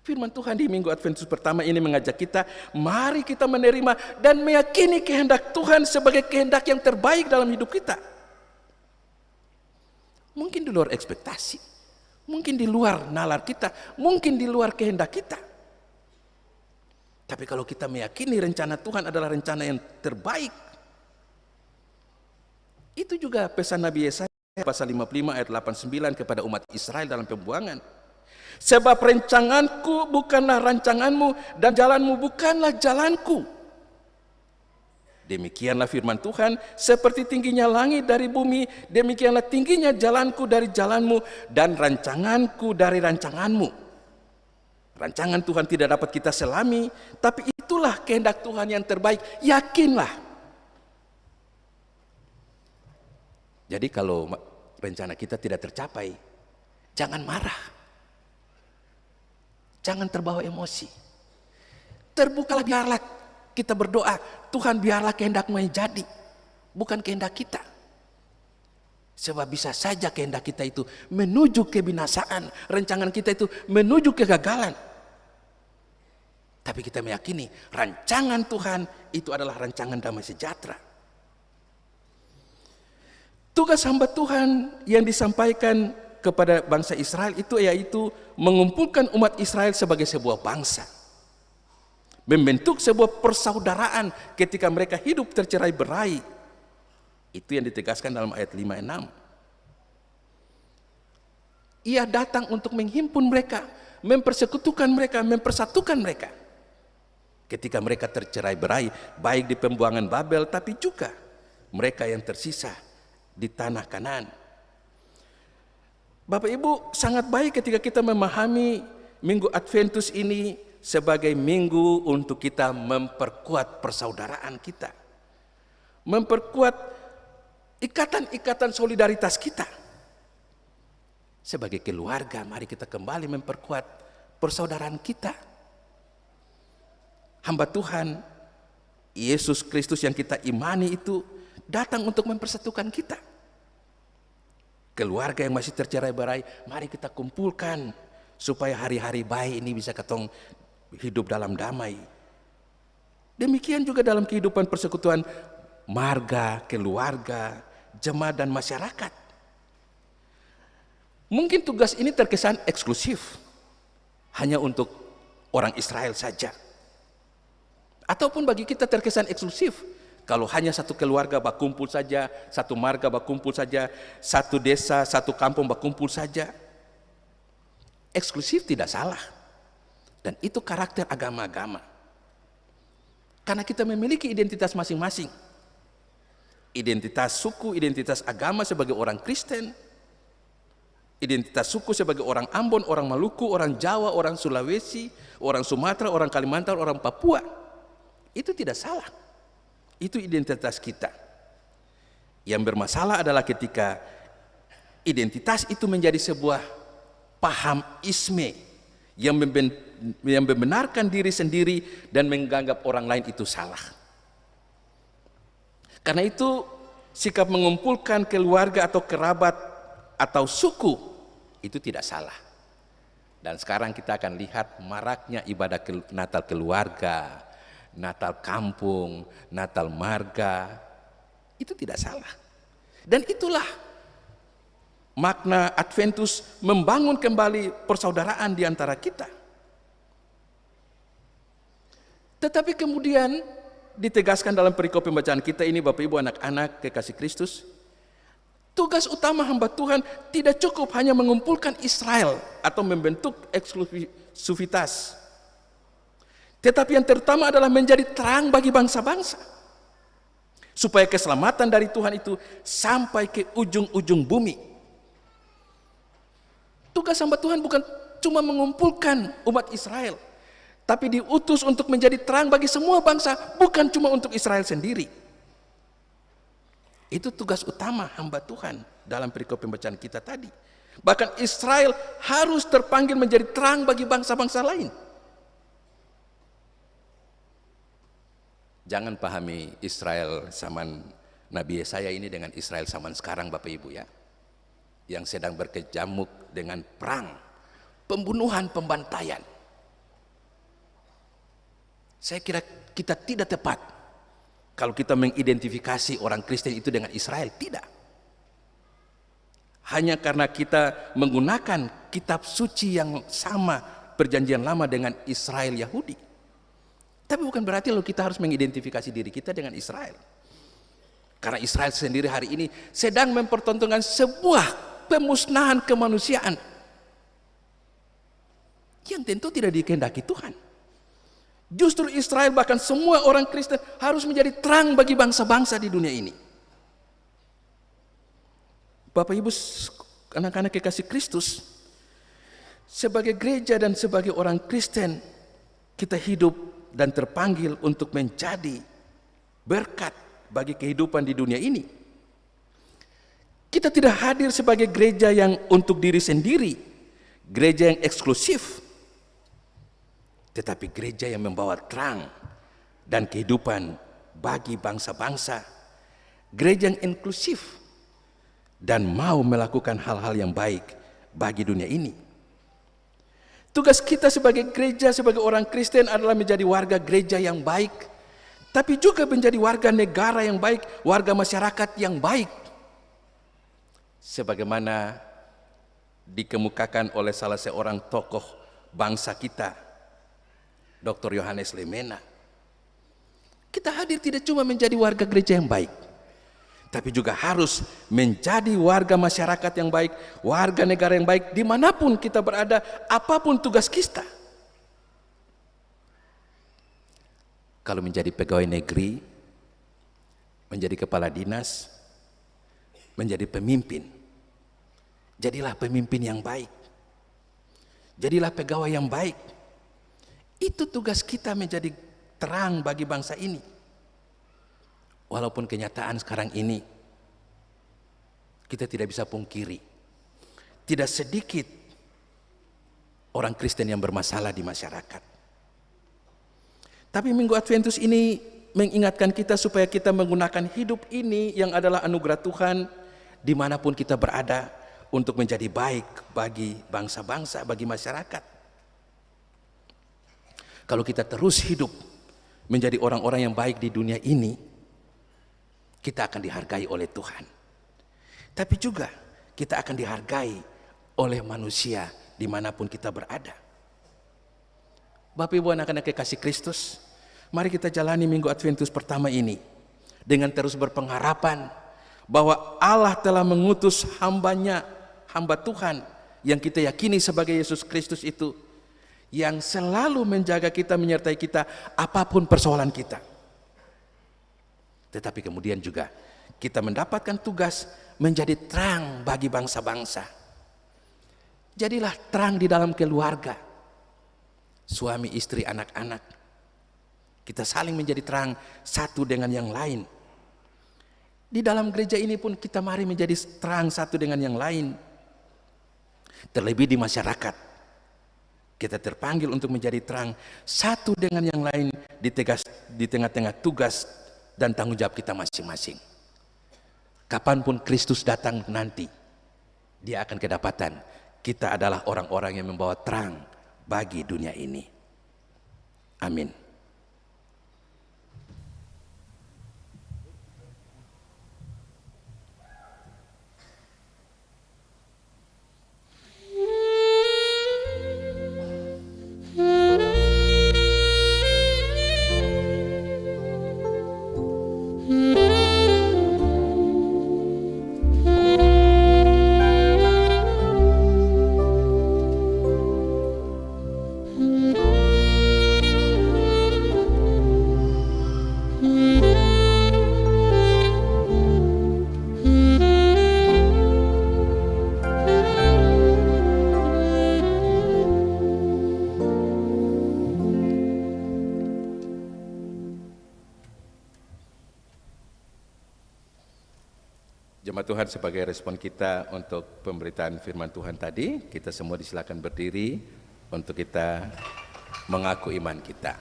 Firman Tuhan di Minggu Adventus pertama ini mengajak kita, mari kita menerima dan meyakini kehendak Tuhan sebagai kehendak yang terbaik dalam hidup kita. Mungkin di luar ekspektasi, mungkin di luar nalar kita, mungkin di luar kehendak kita. Tapi kalau kita meyakini rencana Tuhan adalah rencana yang terbaik, itu juga pesan Nabi Yesaya. pasal 55 ayat 89 kepada umat Israel dalam pembuangan. Sebab rancanganku bukanlah rancanganmu dan jalanmu bukanlah jalanku. Demikianlah firman Tuhan, seperti tingginya langit dari bumi, demikianlah tingginya jalanku dari jalanmu dan rancanganku dari rancanganmu. Rancangan Tuhan tidak dapat kita selami, tapi itulah kehendak Tuhan yang terbaik, yakinlah. Jadi kalau rencana kita tidak tercapai, jangan marah. Jangan terbawa emosi. Terbukalah, biarlah kita berdoa, Tuhan biarlah kehendak-Mu yang jadi, bukan kehendak kita. Sebab bisa saja kehendak kita itu menuju kebinasaan, rancangan kita itu menuju kegagalan. Tapi kita meyakini rancangan Tuhan itu adalah rancangan damai sejahtera. Tugas hamba Tuhan yang disampaikan kepada bangsa Israel itu yaitu mengumpulkan umat Israel sebagai sebuah bangsa. Membentuk sebuah persaudaraan ketika mereka hidup tercerai-berai. Itu yang ditegaskan dalam ayat 5-6. Ia datang untuk menghimpun mereka, mempersekutukan mereka, mempersatukan mereka. Ketika mereka tercerai-berai, baik di pembuangan Babel, tapi juga mereka yang tersisa di tanah Kanaan. Bapak Ibu, sangat baik ketika kita memahami Minggu Adventus ini sebagai minggu untuk kita memperkuat persaudaraan kita, memperkuat ikatan-ikatan solidaritas kita. Sebagai keluarga, mari kita kembali memperkuat persaudaraan kita. Hamba Tuhan Yesus Kristus yang kita imani itu datang untuk mempersatukan kita. Keluarga yang masih tercerai-berai, mari kita kumpulkan supaya hari-hari baik ini bisa ketong hidup dalam damai. Demikian juga dalam kehidupan persekutuan marga, keluarga, jemaat dan masyarakat. Mungkin tugas ini terkesan eksklusif, hanya untuk orang Israel saja. Ataupun bagi kita terkesan eksklusif, kalau hanya satu keluarga berkumpul saja, satu marga berkumpul saja, satu desa, satu kampung berkumpul saja. Eksklusif tidak salah. Dan itu karakter agama-agama. Karena kita memiliki identitas masing-masing. Identitas suku, identitas agama sebagai orang Kristen. Identitas suku sebagai orang Ambon, orang Maluku, orang Jawa, orang Sulawesi, orang Sumatera, orang Kalimantan, orang Papua. Itu tidak salah. Itu identitas kita. Yang bermasalah adalah ketika identitas itu menjadi sebuah paham isme yang membenarkan diri sendiri dan menganggap orang lain itu salah. Karena itu sikap mengumpulkan keluarga atau kerabat atau suku itu tidak salah. Dan sekarang kita akan lihat maraknya ibadah Natal keluarga, Natal kampung, Natal marga, itu tidak salah. Dan itulah makna Adventus, membangun kembali persaudaraan di antara kita. Tetapi kemudian ditegaskan dalam perikop pembacaan kita ini, Bapak Ibu anak-anak kekasih Kristus, tugas utama hamba Tuhan tidak cukup hanya mengumpulkan Israel atau membentuk eksklusivitas. Tetapi yang terutama adalah menjadi terang bagi bangsa-bangsa. Supaya keselamatan dari Tuhan itu sampai ke ujung-ujung bumi. Tugas hamba Tuhan bukan cuma mengumpulkan umat Israel, tapi diutus untuk menjadi terang bagi semua bangsa, bukan cuma untuk Israel sendiri. Itu tugas utama hamba Tuhan dalam perikop pembacaan kita tadi. Bahkan Israel harus terpanggil menjadi terang bagi bangsa-bangsa lain. Jangan pahami Israel zaman Nabi Yesaya ini dengan Israel zaman sekarang, Bapak Ibu ya, yang sedang berkecamuk dengan perang, pembunuhan, pembantaian. Saya kira kita tidak tepat kalau kita mengidentifikasi orang Kristen itu dengan Israel. Tidak. Hanya karena kita menggunakan kitab suci yang sama, perjanjian lama dengan Israel Yahudi. Tapi bukan berarti lalu kita harus mengidentifikasi diri kita dengan Israel. Karena Israel sendiri hari ini sedang mempertontonkan sebuah pemusnahan kemanusiaan yang tentu tidak dikehendaki Tuhan. Justru Israel, bahkan semua orang Kristen harus menjadi terang bagi bangsa-bangsa di dunia ini. Bapak Ibu, anak-anak kekasih Kristus, sebagai gereja dan sebagai orang Kristen, kita hidup dan terpanggil untuk menjadi berkat bagi kehidupan di dunia ini. Kita tidak hadir sebagai gereja yang untuk diri sendiri, gereja yang eksklusif, tetapi gereja yang membawa terang dan kehidupan bagi bangsa-bangsa, gereja yang inklusif dan mau melakukan hal-hal yang baik bagi dunia ini. Tugas kita sebagai gereja, sebagai orang Kristen adalah menjadi warga gereja yang baik, tapi juga menjadi warga negara yang baik, warga masyarakat yang baik. Sebagaimana dikemukakan oleh salah seorang tokoh bangsa kita, Dr. Yohanes Lemena. Kita hadir tidak cuma menjadi warga gereja yang baik, tapi juga harus menjadi warga masyarakat yang baik, warga negara yang baik, dimanapun kita berada, apapun tugas kita. Kalau menjadi pegawai negeri, menjadi kepala dinas, menjadi pemimpin, jadilah pemimpin yang baik, jadilah pegawai yang baik. Itu tugas kita, menjadi terang bagi bangsa ini. Walaupun kenyataan sekarang ini kita tidak bisa pungkiri, tidak sedikit orang Kristen yang bermasalah di masyarakat. Tapi Minggu Adventus ini mengingatkan kita supaya kita menggunakan hidup ini yang adalah anugerah Tuhan dimanapun kita berada untuk menjadi baik bagi bangsa-bangsa, bagi masyarakat. Kalau kita terus hidup menjadi orang-orang yang baik di dunia ini, kita akan dihargai oleh Tuhan. Tapi juga kita akan dihargai oleh manusia dimanapun kita berada. Bapak Ibu, anak-anak kekasih Kristus, mari kita jalani Minggu Adventus pertama ini dengan terus berpengharapan bahwa Allah telah mengutus hambanya, hamba Tuhan yang kita yakini sebagai Yesus Kristus itu, yang selalu menjaga kita, menyertai kita apapun persoalan kita. Tetapi kemudian juga kita mendapatkan tugas menjadi terang bagi bangsa-bangsa. Jadilah terang di dalam keluarga, suami, istri, anak-anak. Kita saling menjadi terang satu dengan yang lain. Di dalam gereja ini pun kita mari menjadi terang satu dengan yang lain. Terlebih di masyarakat, kita terpanggil untuk menjadi terang satu dengan yang lain di tengah-tengah tugas dan tanggung jawab kita masing-masing. Kapanpun Kristus datang nanti, Dia akan kedapatan kita adalah orang-orang yang membawa terang bagi dunia ini. Amin. Jemaat Tuhan, sebagai respon kita untuk pemberitaan firman Tuhan tadi, kita semua disilakan berdiri untuk kita mengaku iman kita.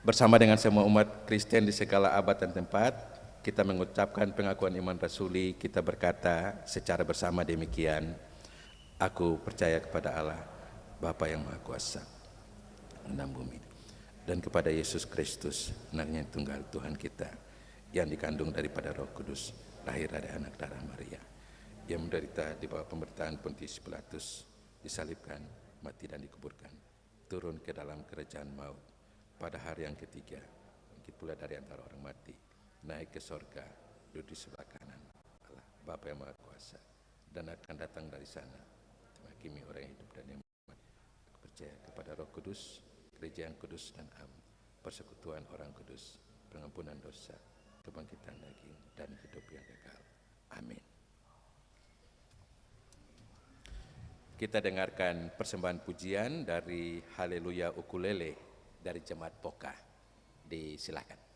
Bersama dengan semua umat Kristen di segala abad dan tempat, kita mengucapkan pengakuan iman rasuli. Kita berkata secara bersama demikian: aku percaya kepada Allah, Bapa yang Maha Kuasa, dan bumi, dan kepada Yesus Kristus, anaknya yang tunggal Tuhan kita, yang dikandung daripada Roh Kudus, lahir dari anak darah Maria, yang menderita di bawah pemerintahan Pontius Pilatus, disalibkan, mati dan dikuburkan, turun ke dalam kerajaan maut, pada hari yang ketiga bangkit pula dari antara orang mati, naik ke sorga, duduk di sebelah kanan Allah Bapa yang Maha Kuasa, dan akan datang dari sana menghakimi orang yang hidup dan yang mati. Aku percaya kepada Roh Kudus, gereja yang kudus dan am, persekutuan orang kudus, pengampunan dosa, kebangkitan daging, dan hidup yang kekal. Amin. Kita dengarkan persembahan pujian dari Haleluya Ukulele dari Jemaat Poka. Disilakan.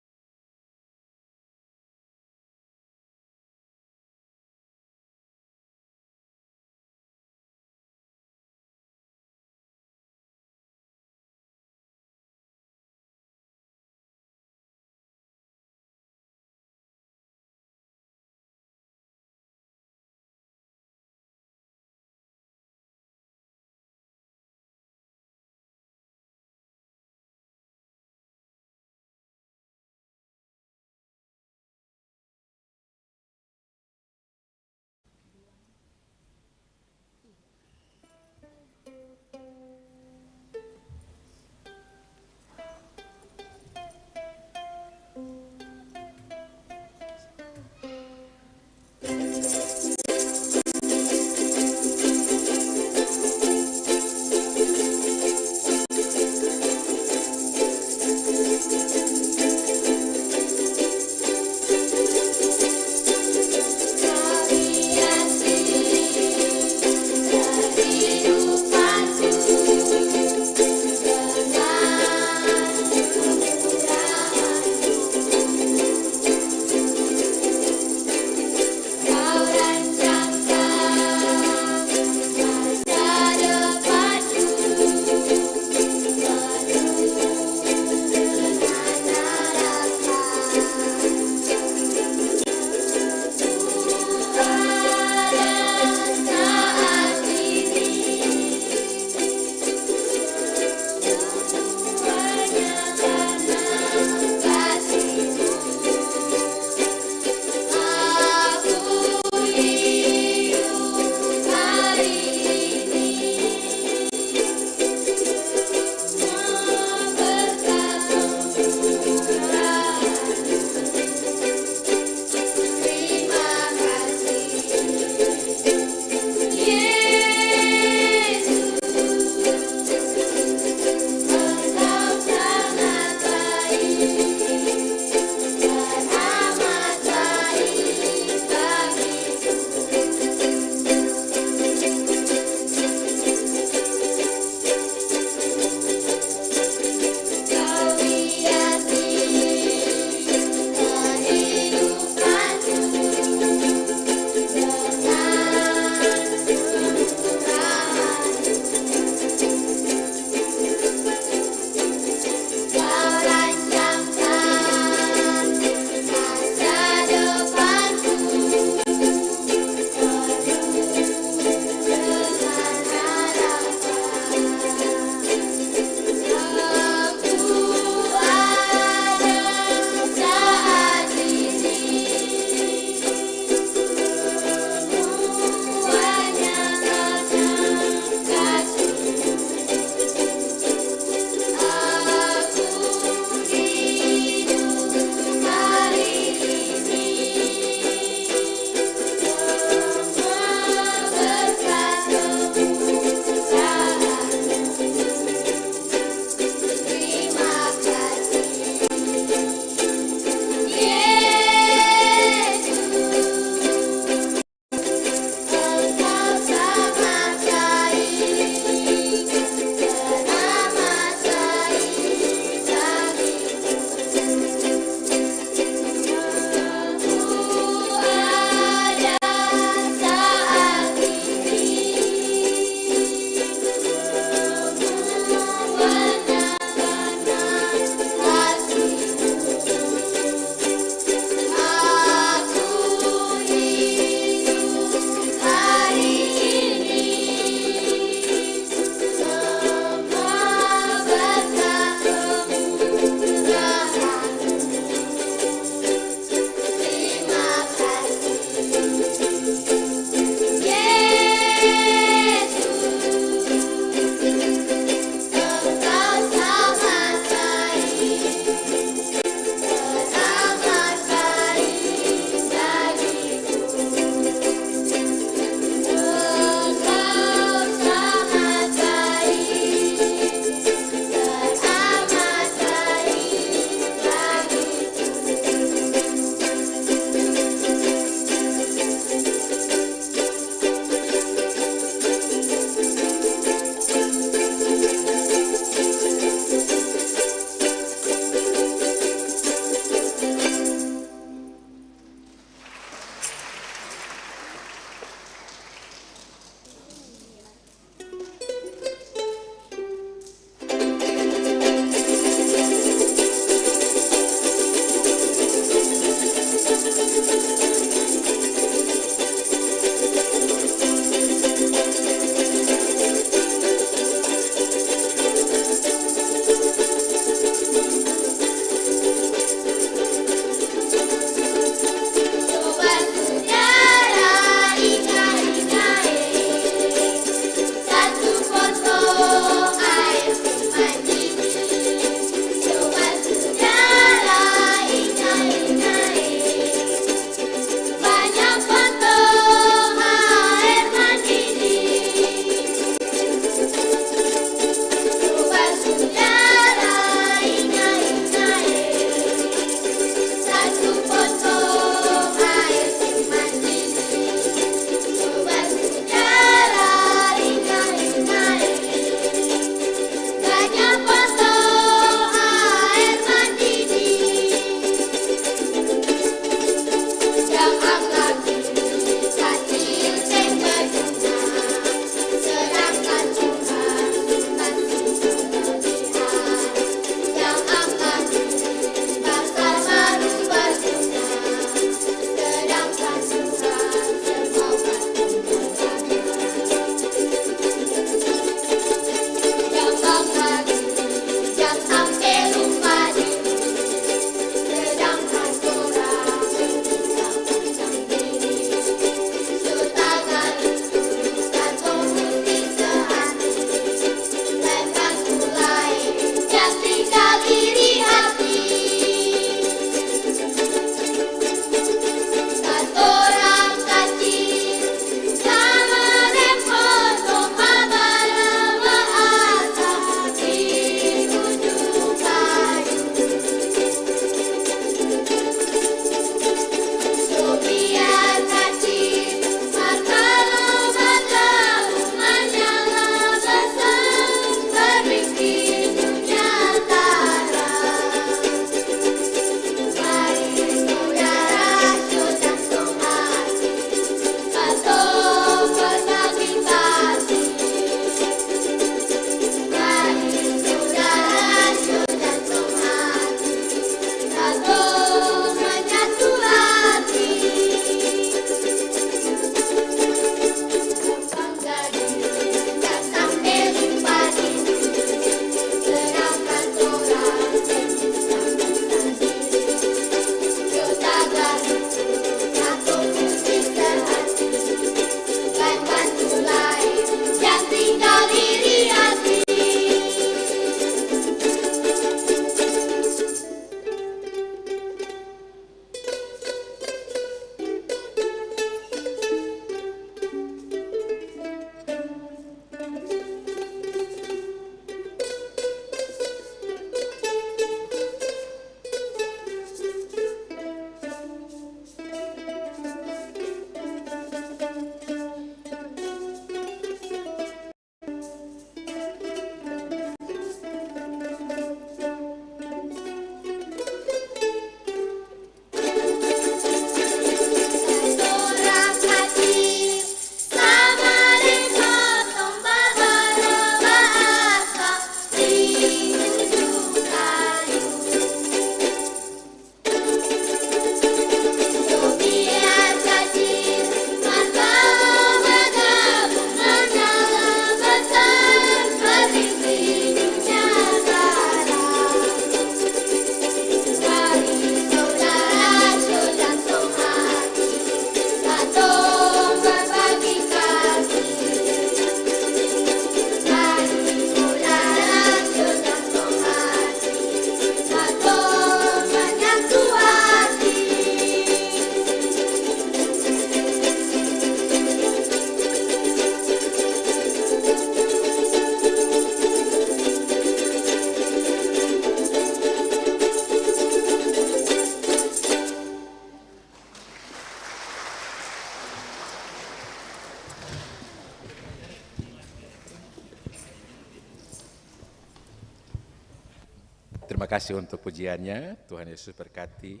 Terima kasih untuk pujiannya. Tuhan Yesus berkati.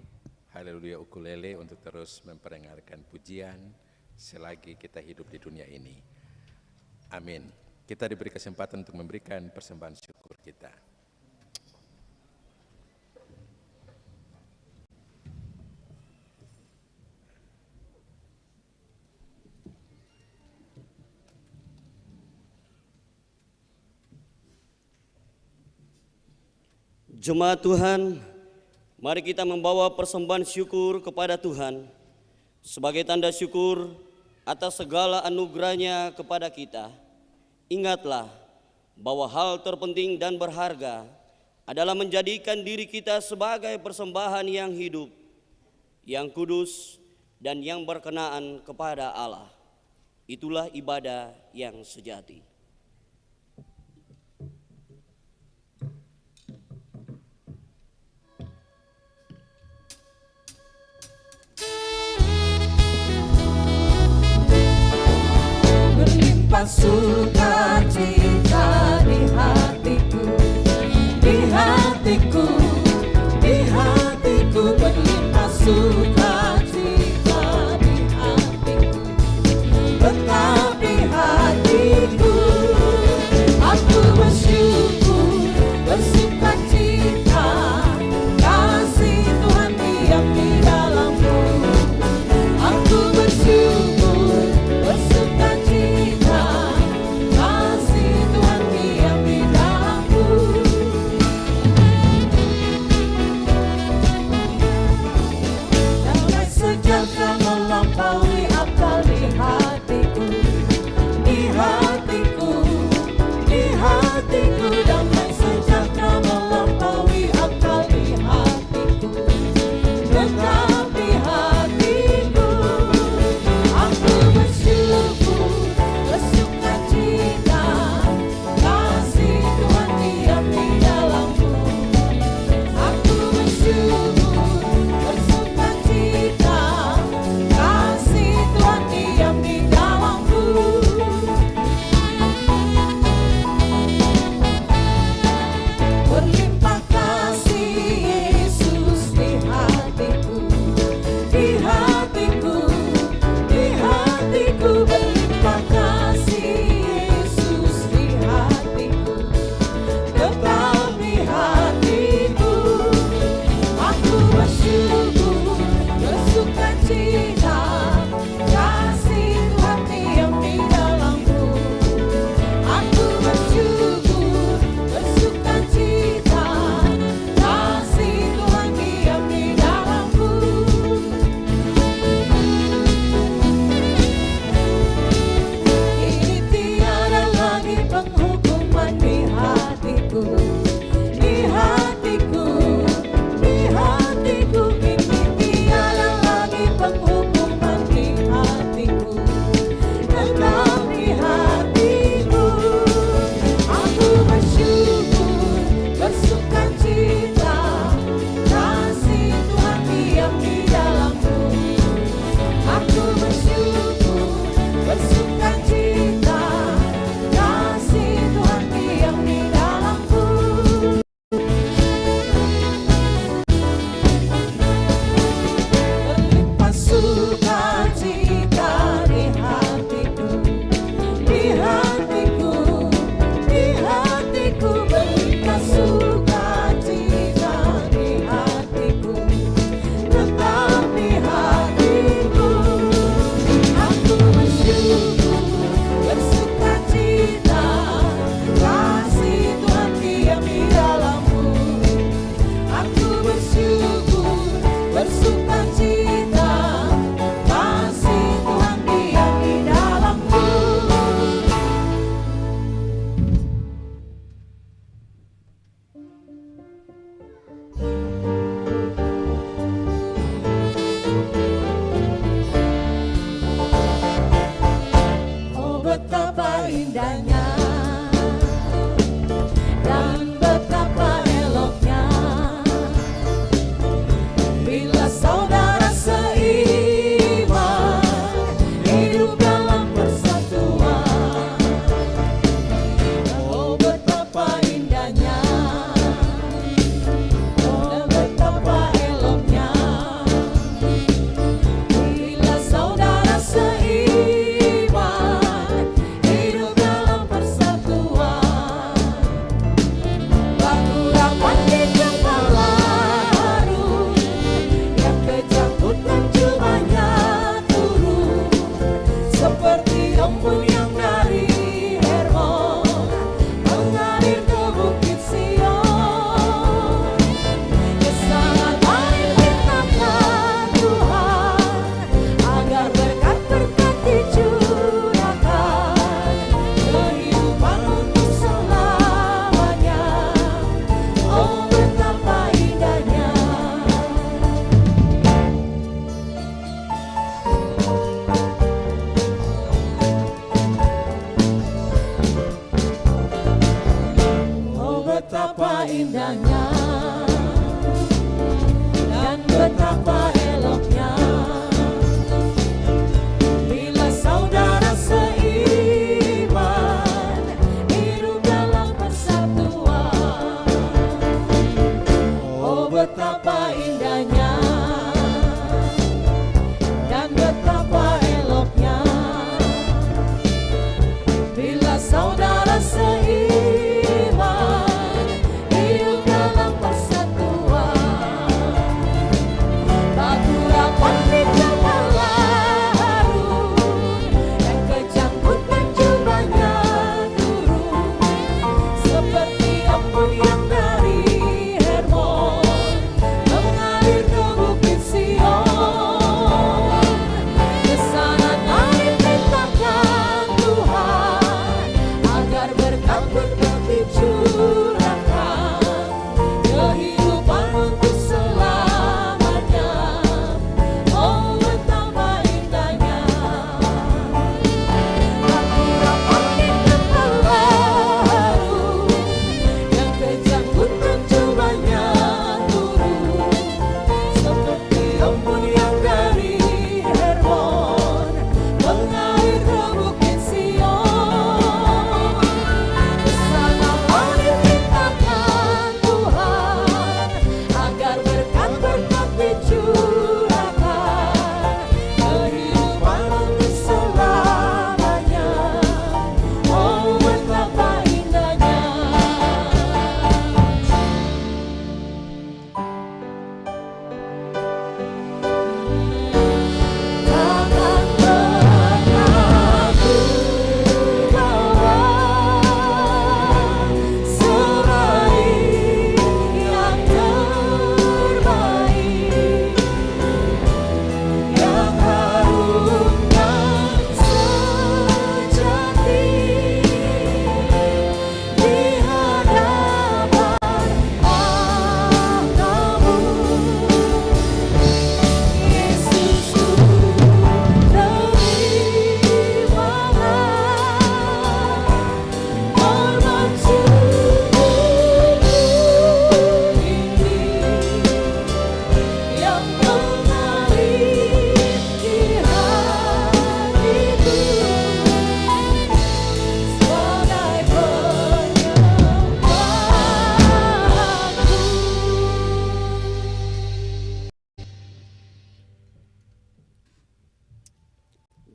Haleluya ukulele untuk terus memperdengarkan pujian selagi kita hidup di dunia ini. Amin. Kita diberi kesempatan untuk memberikan persembahan syukur kita. Jemaat Tuhan, mari kita membawa persembahan syukur kepada Tuhan sebagai tanda syukur atas segala anugerah-Nya kepada kita. Ingatlah bahwa hal terpenting dan berharga adalah menjadikan diri kita sebagai persembahan yang hidup, yang kudus, dan yang berkenaan kepada Allah. Itulah ibadah yang sejati. Berlimpah sukacita di hatiku, di hatiku, di hatiku. Berlimpah sukacita di hatiku, tetapi hatiku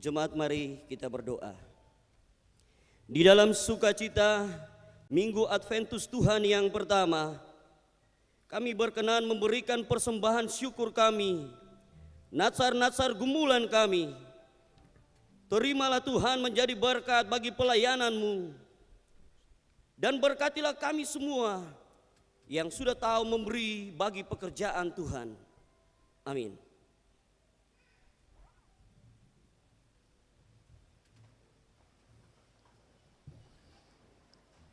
Jemaat, mari kita berdoa. Di dalam sukacita Minggu Adventus Tuhan yang pertama, kami berkenan memberikan persembahan syukur kami, natsar-natsar gumulan kami. Terimalah Tuhan menjadi berkat bagi pelayanan-Mu, dan berkatilah kami semua yang sudah tahu memberi bagi pekerjaan Tuhan. Amin.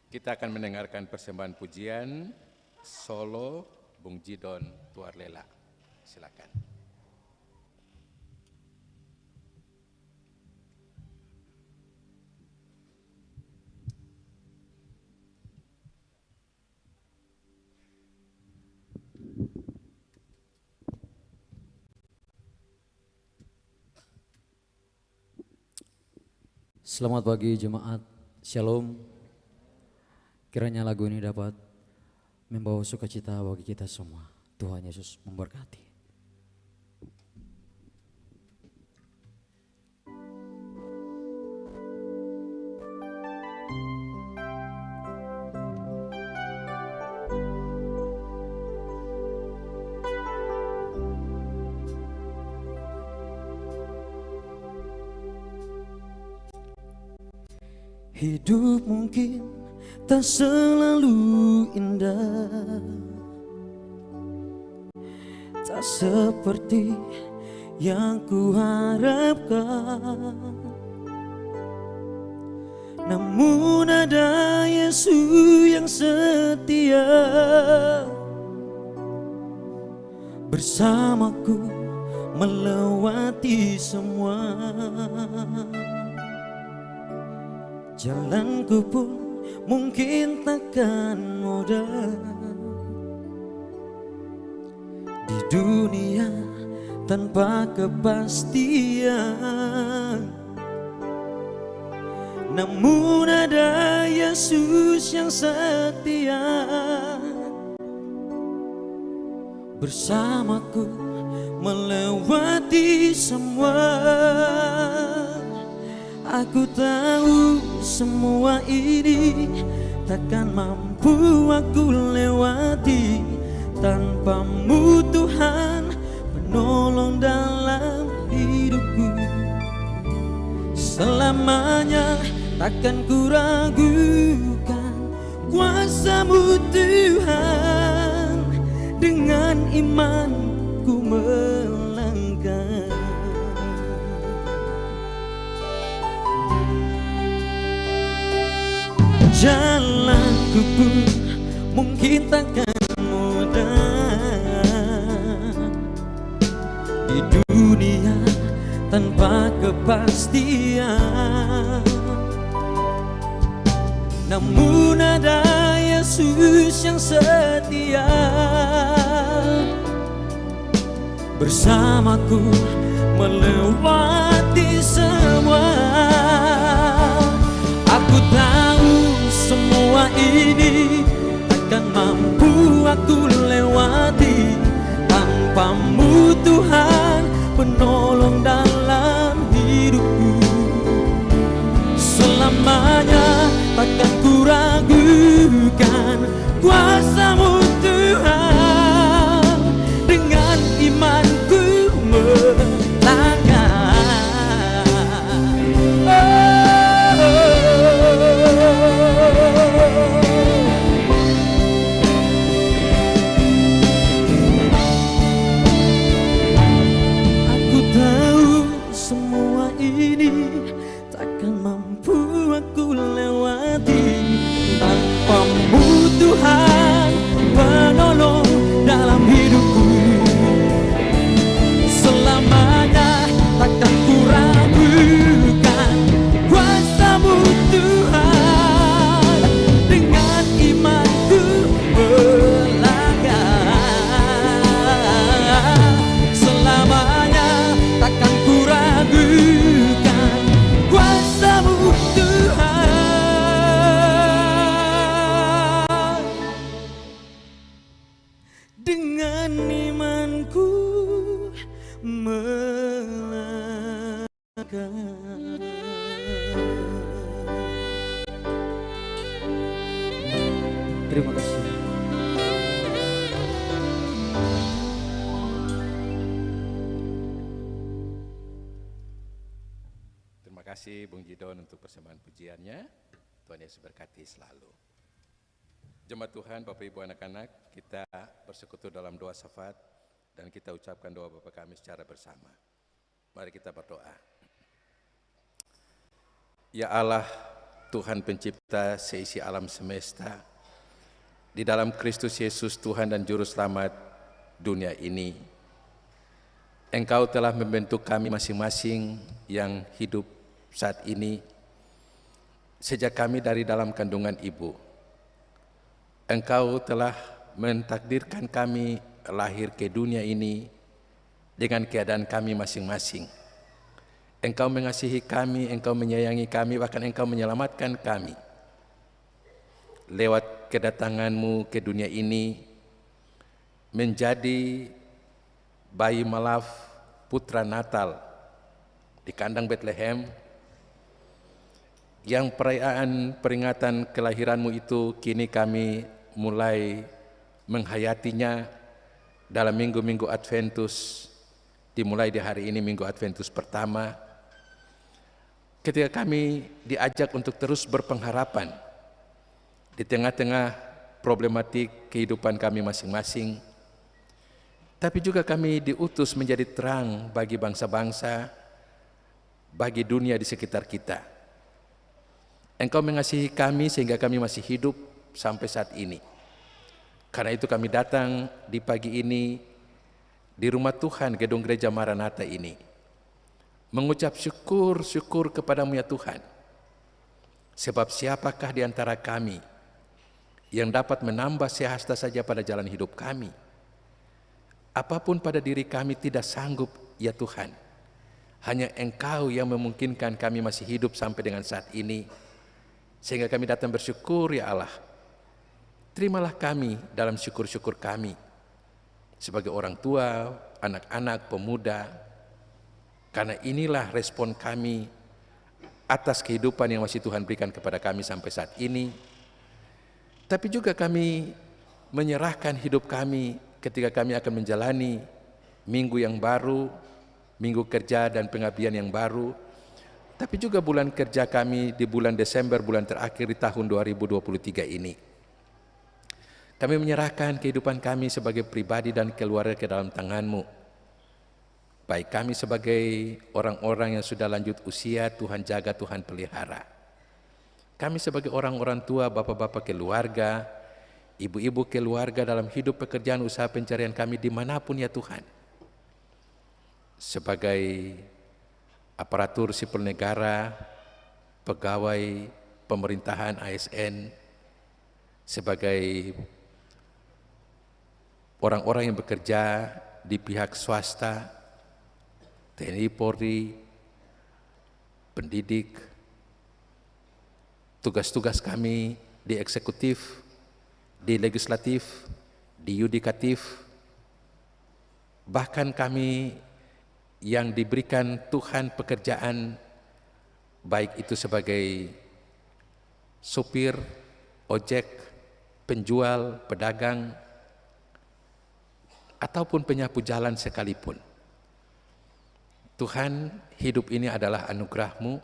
Kita akan mendengarkan persembahan pujian solo Bung Jidon Tuarlela. Silakan. Selamat pagi jemaat, Shalom. Kiranya lagu ini dapat membawa sukacita bagi kita semua. Tuhan Yesus memberkati. Hidup mungkin tak selalu indah, tak seperti yang kuharapkan. Namun ada Yesus yang setia bersamaku melewati semua. Jalanku pun mungkin takkan mudah di dunia tanpa kepastian. Namun ada Yesus yang setia bersamaku melewati semua. Aku tahu semua ini takkan mampu aku lewati tanpa-Mu Tuhan, penolong dalam hidupku. Selamanya takkan ku ragukan kuasa-Mu Tuhan, dengan iman ku melangkah. Jalanku pun mungkin takkan mudah di dunia tanpa kepastian. Namun ada Yesus yang setia bersamaku melewati semua. Aku tahu semua ini takkan mampu aku lewati tanpa-Mu Tuhan, penolong dalam hidupku. Selamanya takkan ku ragukan kuasa-Mu Tuhan, dengan imanku melangkah. Tuhan, penolong dalam hidupku. Selamanya takkan ku ragukan kuasa-Mu Tuhan, dengan imanku melangkah. Selamanya takkan ku ragukan kuasa-Mu Tuhan, dengan imanku melangkah. Tuhan. Terima kasih. Terima kasih Bung Jidon untuk persembahan pujiannya. Tuhan Yesus berkati selalu. Jemaat Tuhan, Bapak Ibu anak-anak, kita bersekutu dalam doa syafaat dan kita ucapkan doa Bapa kami secara bersama. Mari kita berdoa. Ya Allah, Tuhan pencipta seisi alam semesta, di dalam Kristus Yesus Tuhan dan Juru Selamat dunia ini, Engkau telah membentuk kami masing-masing yang hidup saat ini, sejak kami dari dalam kandungan ibu. Engkau telah mentakdirkan kami lahir ke dunia ini dengan keadaan kami masing-masing. Engkau mengasihi kami, Engkau menyayangi kami, bahkan Engkau menyelamatkan kami. Lewat kedatangan-Mu ke dunia ini, menjadi bayi malaf putra Natal di kandang Bethlehem, yang perayaan peringatan kelahiran-Mu itu kini kami mulai menghayatinya dalam minggu-minggu Adventus, dimulai di hari ini minggu Adventus pertama, ketika kami diajak untuk terus berpengharapan di tengah-tengah problematik kehidupan kami masing-masing, tapi juga kami diutus menjadi terang bagi bangsa-bangsa, bagi dunia di sekitar kita. Engkau mengasihi kami sehingga kami masih hidup sampai saat ini. Karena itu kami datang di pagi ini di rumah Tuhan, gedung gereja Maranatha ini, mengucap syukur kepadamu ya Tuhan. Sebab siapakah di antara kami yang dapat menambah sehasta saja pada jalan hidup kami? Apapun pada diri kami tidak sanggup ya Tuhan. Hanya Engkau yang memungkinkan kami masih hidup sampai dengan saat ini. Sehingga kami datang bersyukur ya Allah. Terimalah kami dalam syukur-syukur kami sebagai orang tua, anak-anak, pemuda, karena inilah respon kami atas kehidupan yang masih Tuhan berikan kepada kami sampai saat ini. Tapi juga kami menyerahkan hidup kami ketika kami akan menjalani minggu yang baru, minggu kerja dan pengabdian yang baru, tapi juga bulan kerja kami di bulan Desember, bulan terakhir di tahun 2023 ini. Kami menyerahkan kehidupan kami sebagai pribadi dan keluarga ke dalam tangan-Mu. Baik kami sebagai orang-orang yang sudah lanjut usia, Tuhan jaga, Tuhan pelihara. Kami sebagai orang-orang tua, bapak-bapak keluarga, ibu-ibu keluarga dalam hidup pekerjaan usaha pencarian kami dimanapun ya Tuhan. Sebagai aparatur sipil negara, pegawai pemerintahan ASN, sebagai orang-orang yang bekerja di pihak swasta, TNI, Polri, pendidik, tugas-tugas kami di eksekutif, di legislatif, di yudikatif, bahkan kami yang diberikan Tuhan pekerjaan, baik itu sebagai sopir, ojek, penjual, pedagang, ataupun penyapu jalan sekalipun. Tuhan, hidup ini adalah anugerah-Mu.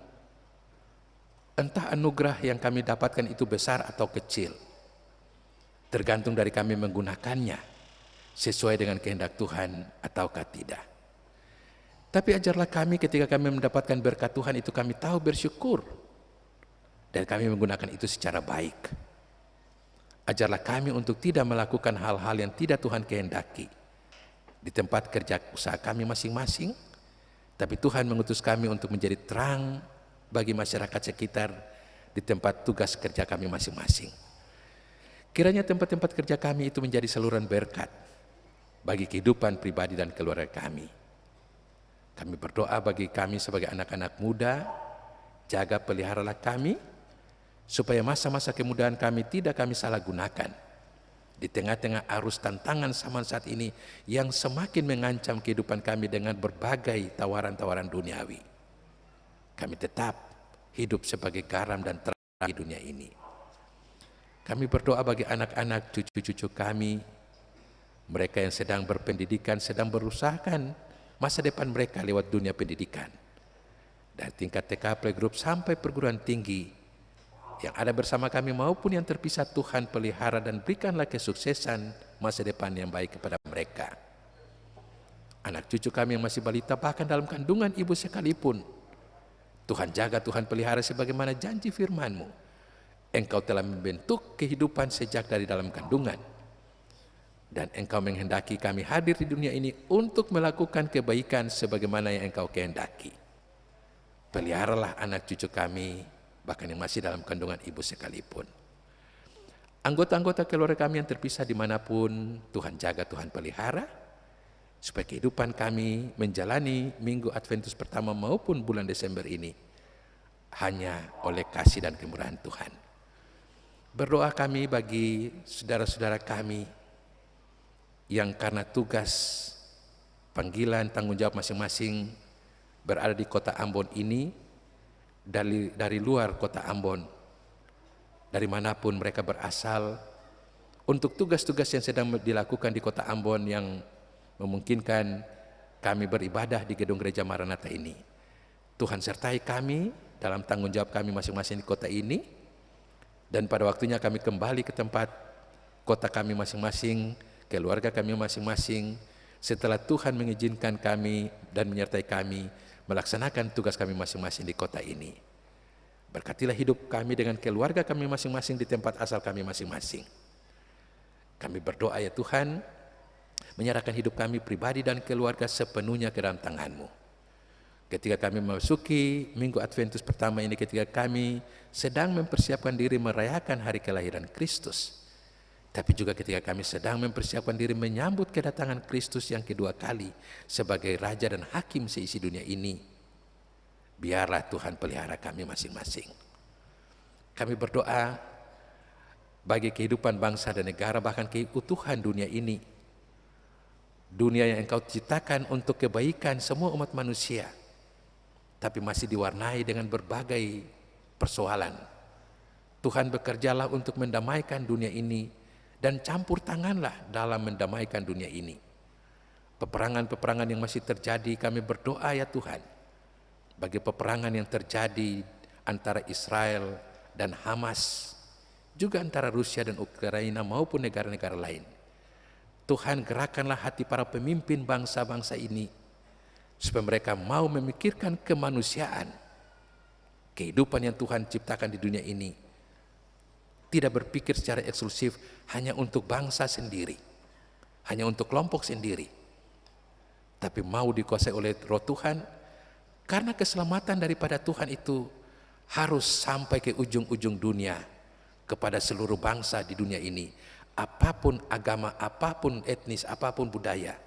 Entah anugerah yang kami dapatkan itu besar atau kecil, tergantung dari kami menggunakannya sesuai dengan kehendak Tuhan ataukah tidak. Tapi ajarlah kami ketika kami mendapatkan berkat Tuhan itu kami tahu bersyukur dan kami menggunakan itu secara baik. Ajarlah kami untuk tidak melakukan hal-hal yang tidak Tuhan kehendaki di tempat kerja usaha kami masing-masing, tapi Tuhan mengutus kami untuk menjadi terang bagi masyarakat sekitar di tempat tugas kerja kami masing-masing. Kiranya tempat-tempat kerja kami itu menjadi saluran berkat bagi kehidupan pribadi dan keluarga kami. Kami berdoa bagi kami sebagai anak-anak muda, jaga peliharalah kami, supaya masa-masa kemudahan kami tidak kami salah gunakan di tengah-tengah arus tantangan zaman saat ini yang semakin mengancam kehidupan kami dengan berbagai tawaran-tawaran duniawi. kami tetap hidup sebagai garam dan terang di dunia ini. Kami berdoa bagi anak-anak, cucu-cucu kami, mereka yang sedang berpendidikan, sedang berusahakan masa depan mereka lewat dunia pendidikan. Dari tingkat TK, playgroup sampai perguruan tinggi, yang ada bersama kami maupun yang terpisah, Tuhan pelihara dan berikanlah kesuksesan masa depan yang baik kepada mereka. Anak cucu kami yang masih balita, bahkan dalam kandungan ibu sekalipun, Tuhan jaga, Tuhan pelihara sebagaimana janji firman-Mu. Engkau telah membentuk kehidupan sejak dari dalam kandungan. Dan Engkau menghendaki kami hadir di dunia ini untuk melakukan kebaikan sebagaimana yang Engkau kehendaki. Peliharalah anak cucu kami, bahkan yang masih dalam kandungan ibu sekalipun. Anggota-anggota keluarga kami yang terpisah dimanapun, Tuhan jaga, Tuhan pelihara, supaya kehidupan kami menjalani minggu Adventus pertama maupun bulan Desember ini hanya oleh kasih dan kemurahan Tuhan. Berdoa kami bagi saudara-saudara kami yang karena tugas, panggilan, tanggung jawab masing-masing berada di kota Ambon ini, dari luar kota Ambon, dari manapun mereka berasal, untuk tugas-tugas yang sedang dilakukan di kota Ambon yang memungkinkan kami beribadah di gedung gereja Maranatha ini. Tuhan sertai kami dalam tanggung jawab kami masing-masing di kota ini, dan pada waktunya kami kembali ke tempat kota kami masing-masing, keluarga kami masing-masing, setelah Tuhan mengizinkan kami dan menyertai kami melaksanakan tugas kami masing-masing di kota ini. Berkatilah hidup kami dengan keluarga kami masing-masing di tempat asal kami masing-masing. Kami berdoa ya Tuhan, menyerahkan hidup kami pribadi dan keluarga sepenuhnya ke dalam tangan-Mu. Ketika kami memasuki minggu Adventus pertama ini, ketika kami sedang mempersiapkan diri merayakan hari kelahiran Kristus, tapi juga ketika kami sedang mempersiapkan diri menyambut kedatangan Kristus yang kedua kali sebagai Raja dan Hakim seisi dunia ini, biarlah Tuhan pelihara kami masing-masing. Kami berdoa bagi kehidupan bangsa dan negara, bahkan keutuhan dunia ini, dunia yang Engkau ciptakan untuk kebaikan semua umat manusia, tapi masih diwarnai dengan berbagai persoalan. Tuhan bekerjalah untuk mendamaikan dunia ini, dan campur tanganlah dalam mendamaikan dunia ini. Peperangan-peperangan yang masih terjadi, kami berdoa ya Tuhan, bagi peperangan yang terjadi antara Israel dan Hamas, juga antara Rusia dan Ukraina maupun negara-negara lain. Tuhan gerakkanlah hati para pemimpin bangsa-bangsa ini, supaya mereka mau memikirkan kemanusiaan, kehidupan yang Tuhan ciptakan di dunia ini, tidak berpikir secara eksklusif hanya untuk bangsa sendiri, hanya untuk kelompok sendiri, tapi mau dikuasai oleh Roh Tuhan, karena keselamatan daripada Tuhan itu harus sampai ke ujung-ujung dunia, kepada seluruh bangsa di dunia ini, apapun agama, apapun etnis, apapun budaya.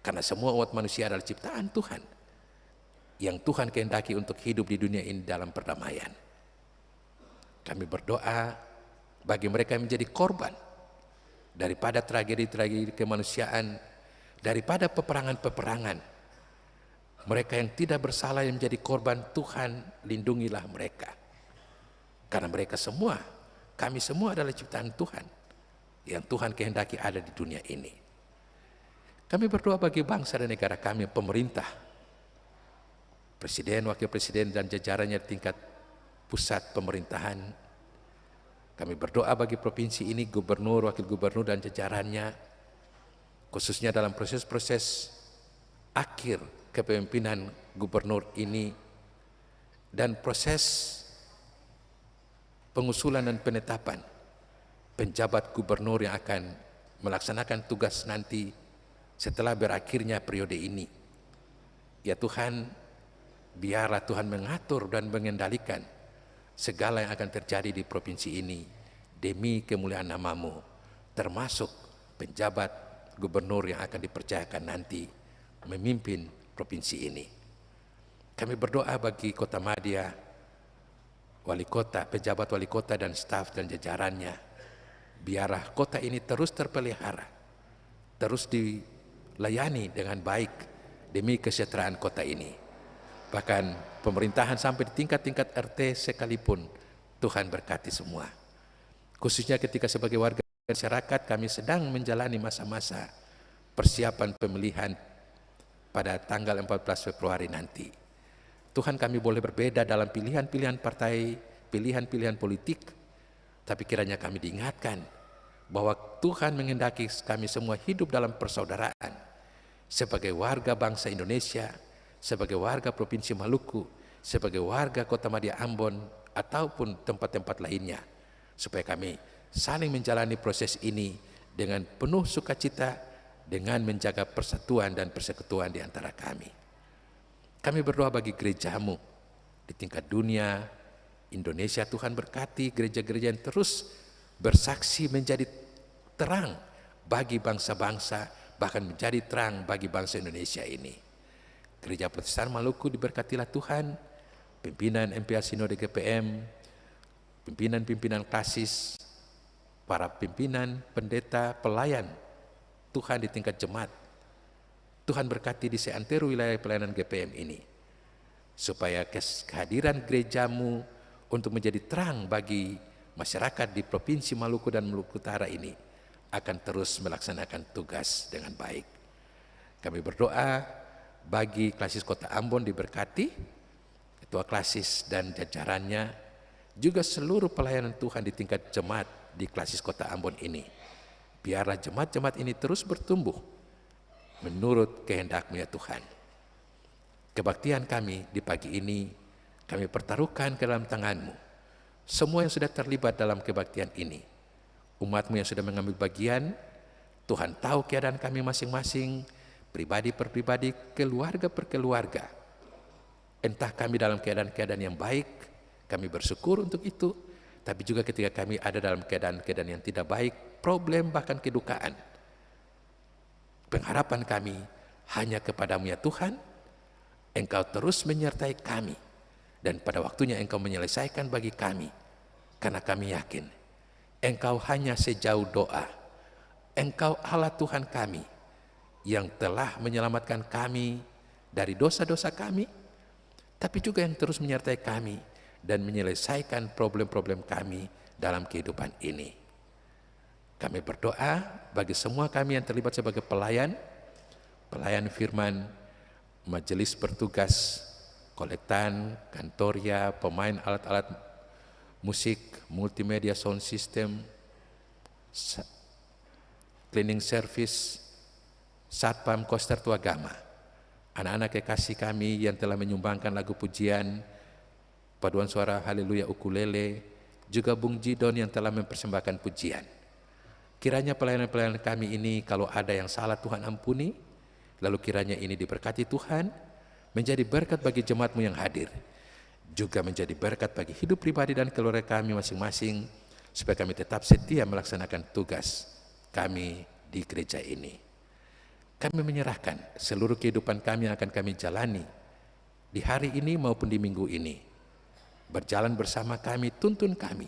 Karena semua umat manusia adalah ciptaan Tuhan, yang Tuhan kehendaki untuk hidup di dunia ini dalam perdamaian. Kami berdoa bagi mereka yang menjadi korban daripada tragedi-tragedi kemanusiaan, daripada peperangan-peperangan. Mereka yang tidak bersalah yang menjadi korban, Tuhan lindungilah mereka. Karena mereka semua, kami semua adalah ciptaan Tuhan, yang Tuhan kehendaki ada di dunia ini. Kami berdoa bagi bangsa dan negara kami, pemerintah, presiden, wakil presiden, dan jajarannya di tingkat pusat pemerintahan. Kami berdoa bagi provinsi ini, gubernur, wakil gubernur, dan jajarannya, khususnya dalam proses-proses akhir kepemimpinan gubernur ini, dan proses pengusulan dan penetapan penjabat gubernur yang akan melaksanakan tugas nanti setelah berakhirnya periode ini. Ya Tuhan, biarlah Tuhan mengatur dan mengendalikan segala yang akan terjadi di provinsi ini demi kemuliaan nama-Mu, termasuk penjabat gubernur yang akan dipercayakan nanti memimpin provinsi ini. Kami berdoa bagi Kota Madia, wali kota, pejabat wali kota dan staf dan jajarannya, biarlah kota ini terus terpelihara, terus dilayani dengan baik demi kesejahteraan kota ini. bahkan pemerintahan sampai di tingkat-tingkat RT sekalipun. Tuhan berkati semua. Khususnya ketika sebagai warga masyarakat kami sedang menjalani masa-masa persiapan pemilihan pada tanggal 14 Februari nanti. Tuhan, kami boleh berbeda dalam pilihan-pilihan partai, pilihan-pilihan politik, tapi kiranya kami diingatkan bahwa Tuhan menghendaki kami semua hidup dalam persaudaraan sebagai warga bangsa Indonesia, sebagai warga Provinsi Maluku, sebagai warga Kota Madia Ambon, ataupun tempat-tempat lainnya, supaya kami saling menjalani proses ini dengan penuh sukacita, dengan menjaga persatuan dan persekutuan di antara kami. Kami berdoa bagi gerejamu di tingkat dunia, Indonesia. Tuhan berkati gereja-gereja yang terus bersaksi menjadi terang bagi bangsa-bangsa, bahkan menjadi terang bagi bangsa Indonesia ini. Gereja Protestan Maluku diberkatilah Tuhan, pimpinan MPA Sinode GPM, pimpinan-pimpinan klasis, para pimpinan, pendeta, pelayan Tuhan di tingkat jemaat. Tuhan berkati di seantero wilayah pelayanan GPM ini, supaya kehadiran gerejamu untuk menjadi terang bagi masyarakat di Provinsi Maluku dan Maluku Utara ini akan terus melaksanakan tugas dengan baik. Kami berdoa bagi klasis Kota Ambon diberkati, ketua klasis dan jajarannya, juga seluruh pelayanan Tuhan di tingkat jemaat di klasis Kota Ambon ini. Biarlah jemaat-jemaat ini terus bertumbuh menurut kehendak-Mu ya Tuhan. Kebaktian kami di pagi ini kami pertaruhkan ke dalam tangan-Mu. Semua yang sudah terlibat dalam kebaktian ini, umat-Mu yang sudah mengambil bagian, Tuhan tahu keadaan kami masing-masing, pribadi per pribadi, keluarga per keluarga. Entah kami dalam keadaan-keadaan yang baik, kami bersyukur untuk itu, tapi juga ketika kami ada dalam keadaan-keadaan yang tidak baik, problem bahkan kedukaan. Pengharapan kami hanya kepada-Mu ya Tuhan. Engkau terus menyertai kami, dan pada waktunya Engkau menyelesaikan bagi kami, karena kami yakin Engkau hanya sejauh doa. Engkau Allah Tuhan kami yang telah menyelamatkan kami dari dosa-dosa kami, tapi juga yang terus menyertai kami dan menyelesaikan problem-problem kami dalam kehidupan ini. Kami berdoa bagi semua kami yang terlibat sebagai pelayan firman, majelis bertugas, kolektan, kantoria, pemain alat-alat musik, multimedia sound system, cleaning service, satpam koster tuagama, anak-anak kekasih kami yang telah menyumbangkan lagu pujian, paduan suara haleluya ukulele, juga Bung Jidon yang telah mempersembahkan pujian. Kiranya pelayanan-pelayanan kami ini kalau ada yang salah Tuhan ampuni, lalu kiranya ini diberkati Tuhan, menjadi berkat bagi jemaat-Mu yang hadir, juga menjadi berkat bagi hidup pribadi dan keluarga kami masing-masing, supaya kami tetap setia melaksanakan tugas kami di gereja ini. Kami menyerahkan seluruh kehidupan kami yang akan kami jalani di hari ini maupun di minggu ini. Berjalan bersama kami, tuntun kami.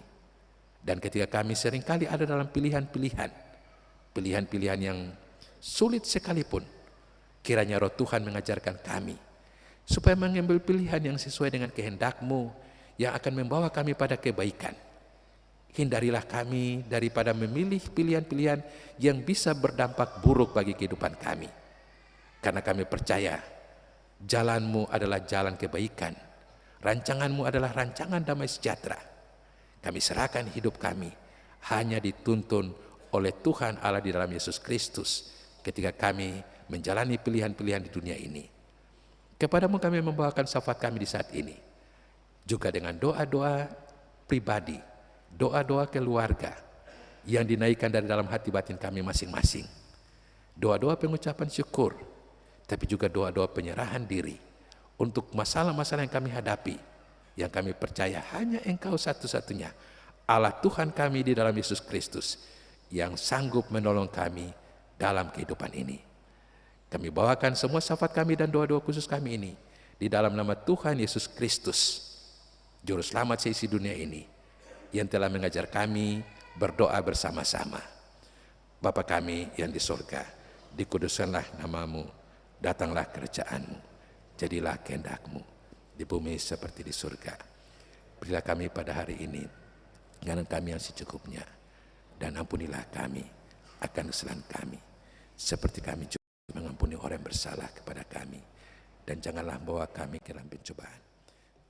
Dan ketika kami seringkali ada dalam pilihan-pilihan yang sulit sekalipun, kiranya Roh Tuhan mengajarkan kami supaya mengambil pilihan yang sesuai dengan kehendak-Mu yang akan membawa kami pada kebaikan. Hindarilah kami daripada memilih pilihan-pilihan yang bisa berdampak buruk bagi kehidupan kami. Karena kami percaya jalan-Mu adalah jalan kebaikan, rancangan-Mu adalah rancangan damai sejahtera. Kami serahkan hidup kami hanya dituntun oleh Tuhan Allah di dalam Yesus Kristus ketika kami menjalani pilihan-pilihan di dunia ini. Kepadamu kami membawakan syafaat kami di saat ini, juga dengan doa-doa pribadi, doa-doa keluarga yang dinaikkan dari dalam hati batin kami masing-masing. Doa-doa pengucapan syukur, tapi juga doa-doa penyerahan diri untuk masalah-masalah yang kami hadapi, yang kami percaya hanya Engkau satu-satunya, Allah Tuhan kami di dalam Yesus Kristus, yang sanggup menolong kami dalam kehidupan ini. Kami bawakan semua syafaat kami dan doa-doa khusus kami ini di dalam nama Tuhan Yesus Kristus, Juru Selamat seisi dunia ini, yang telah mengajar kami berdoa bersama-sama. Bapa kami yang di surga, dikuduskanlah nama-Mu, datanglah kerajaan-Mu, jadilah kehendak-Mu di bumi seperti di surga. Berilah kami pada hari ini makanan kami yang secukupnya, dan ampunilah kami akan kesalahan kami, seperti kami juga mengampuni orang yang bersalah kepada kami. Dan janganlah bawa kami ke dalam pencobaan,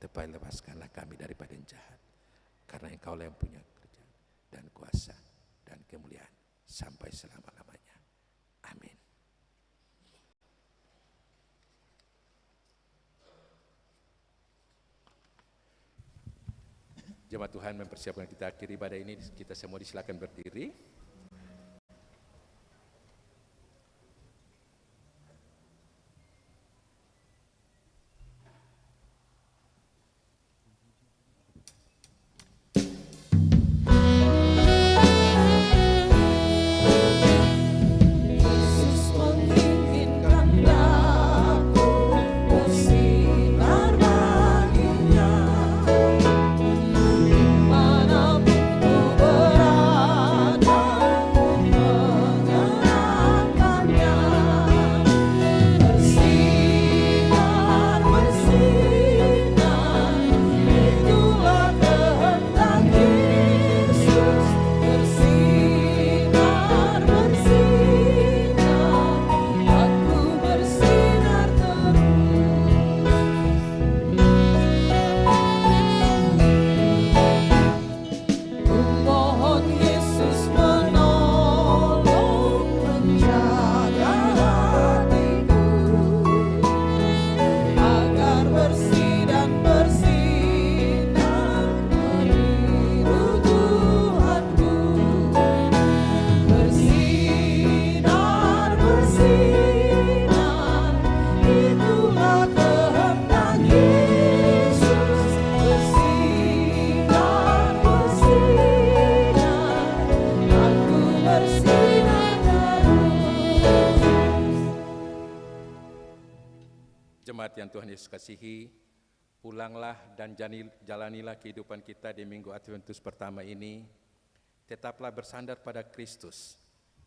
tetapi lepaskanlah kami daripada yang jahat. Karena Engkaulah yang punya kerajaan dan kuasa dan kemuliaan sampai selama-lamanya. Amin. Jemaat Tuhan, mempersiapkan kita akhiri ibadah ini, kita semua disilakan berdiri. Jemaat yang Tuhan Yesus kasihi, pulanglah dan jalanilah kehidupan kita di Minggu Adventus pertama ini. Tetaplah bersandar pada Kristus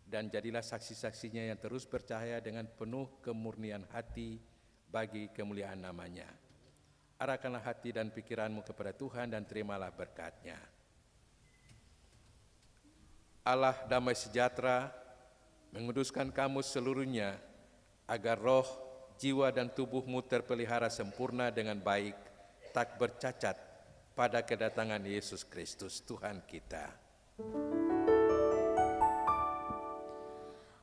dan jadilah saksi-saksinya yang terus bercahaya dengan penuh kemurnian hati bagi kemuliaan nama-Nya. Arahkanlah hati dan pikiranmu kepada Tuhan dan terimalah berkat-Nya. Allah damai sejahtera menguduskan kamu seluruhnya agar roh, jiwa dan tubuhmu terpelihara sempurna dengan baik, tak bercacat pada kedatangan Yesus Kristus Tuhan kita.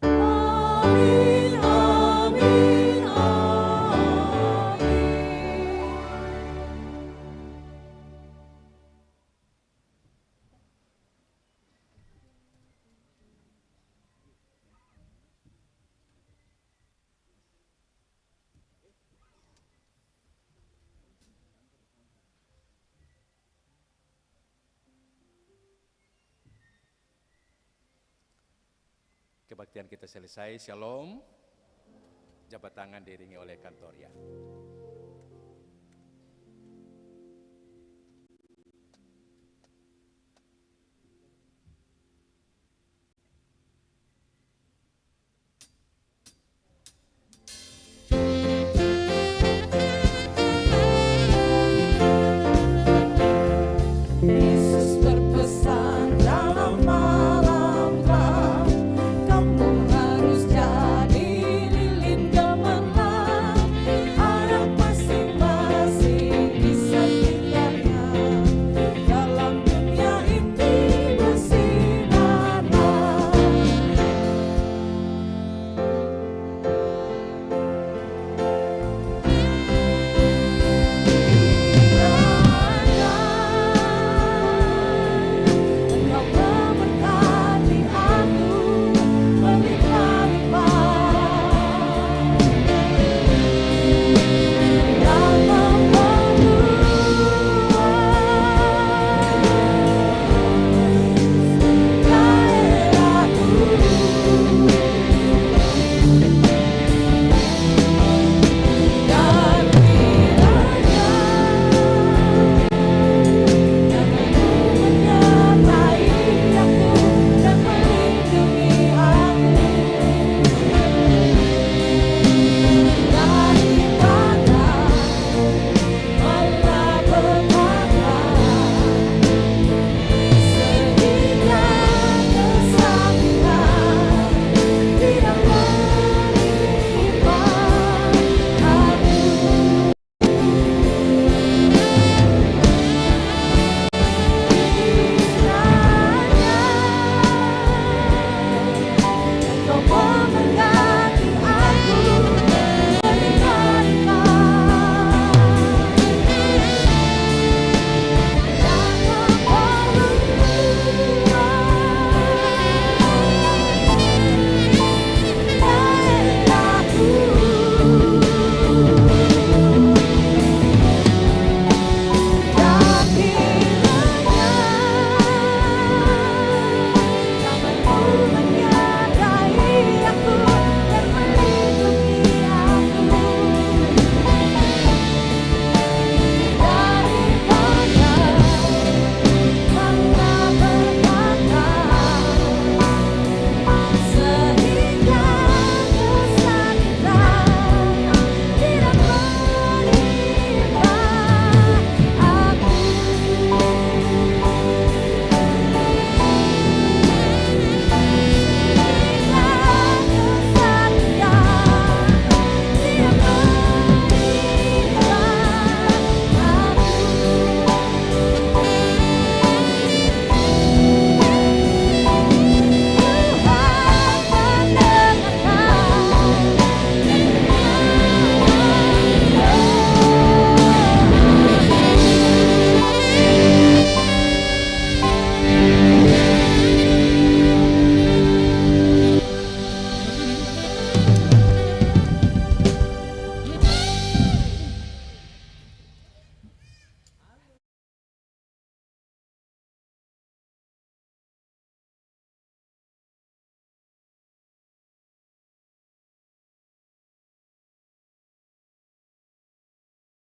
Amin, amin, amin. Kebaktian kita selesai, shalom. Jabat tangan diiringi oleh kantor ya.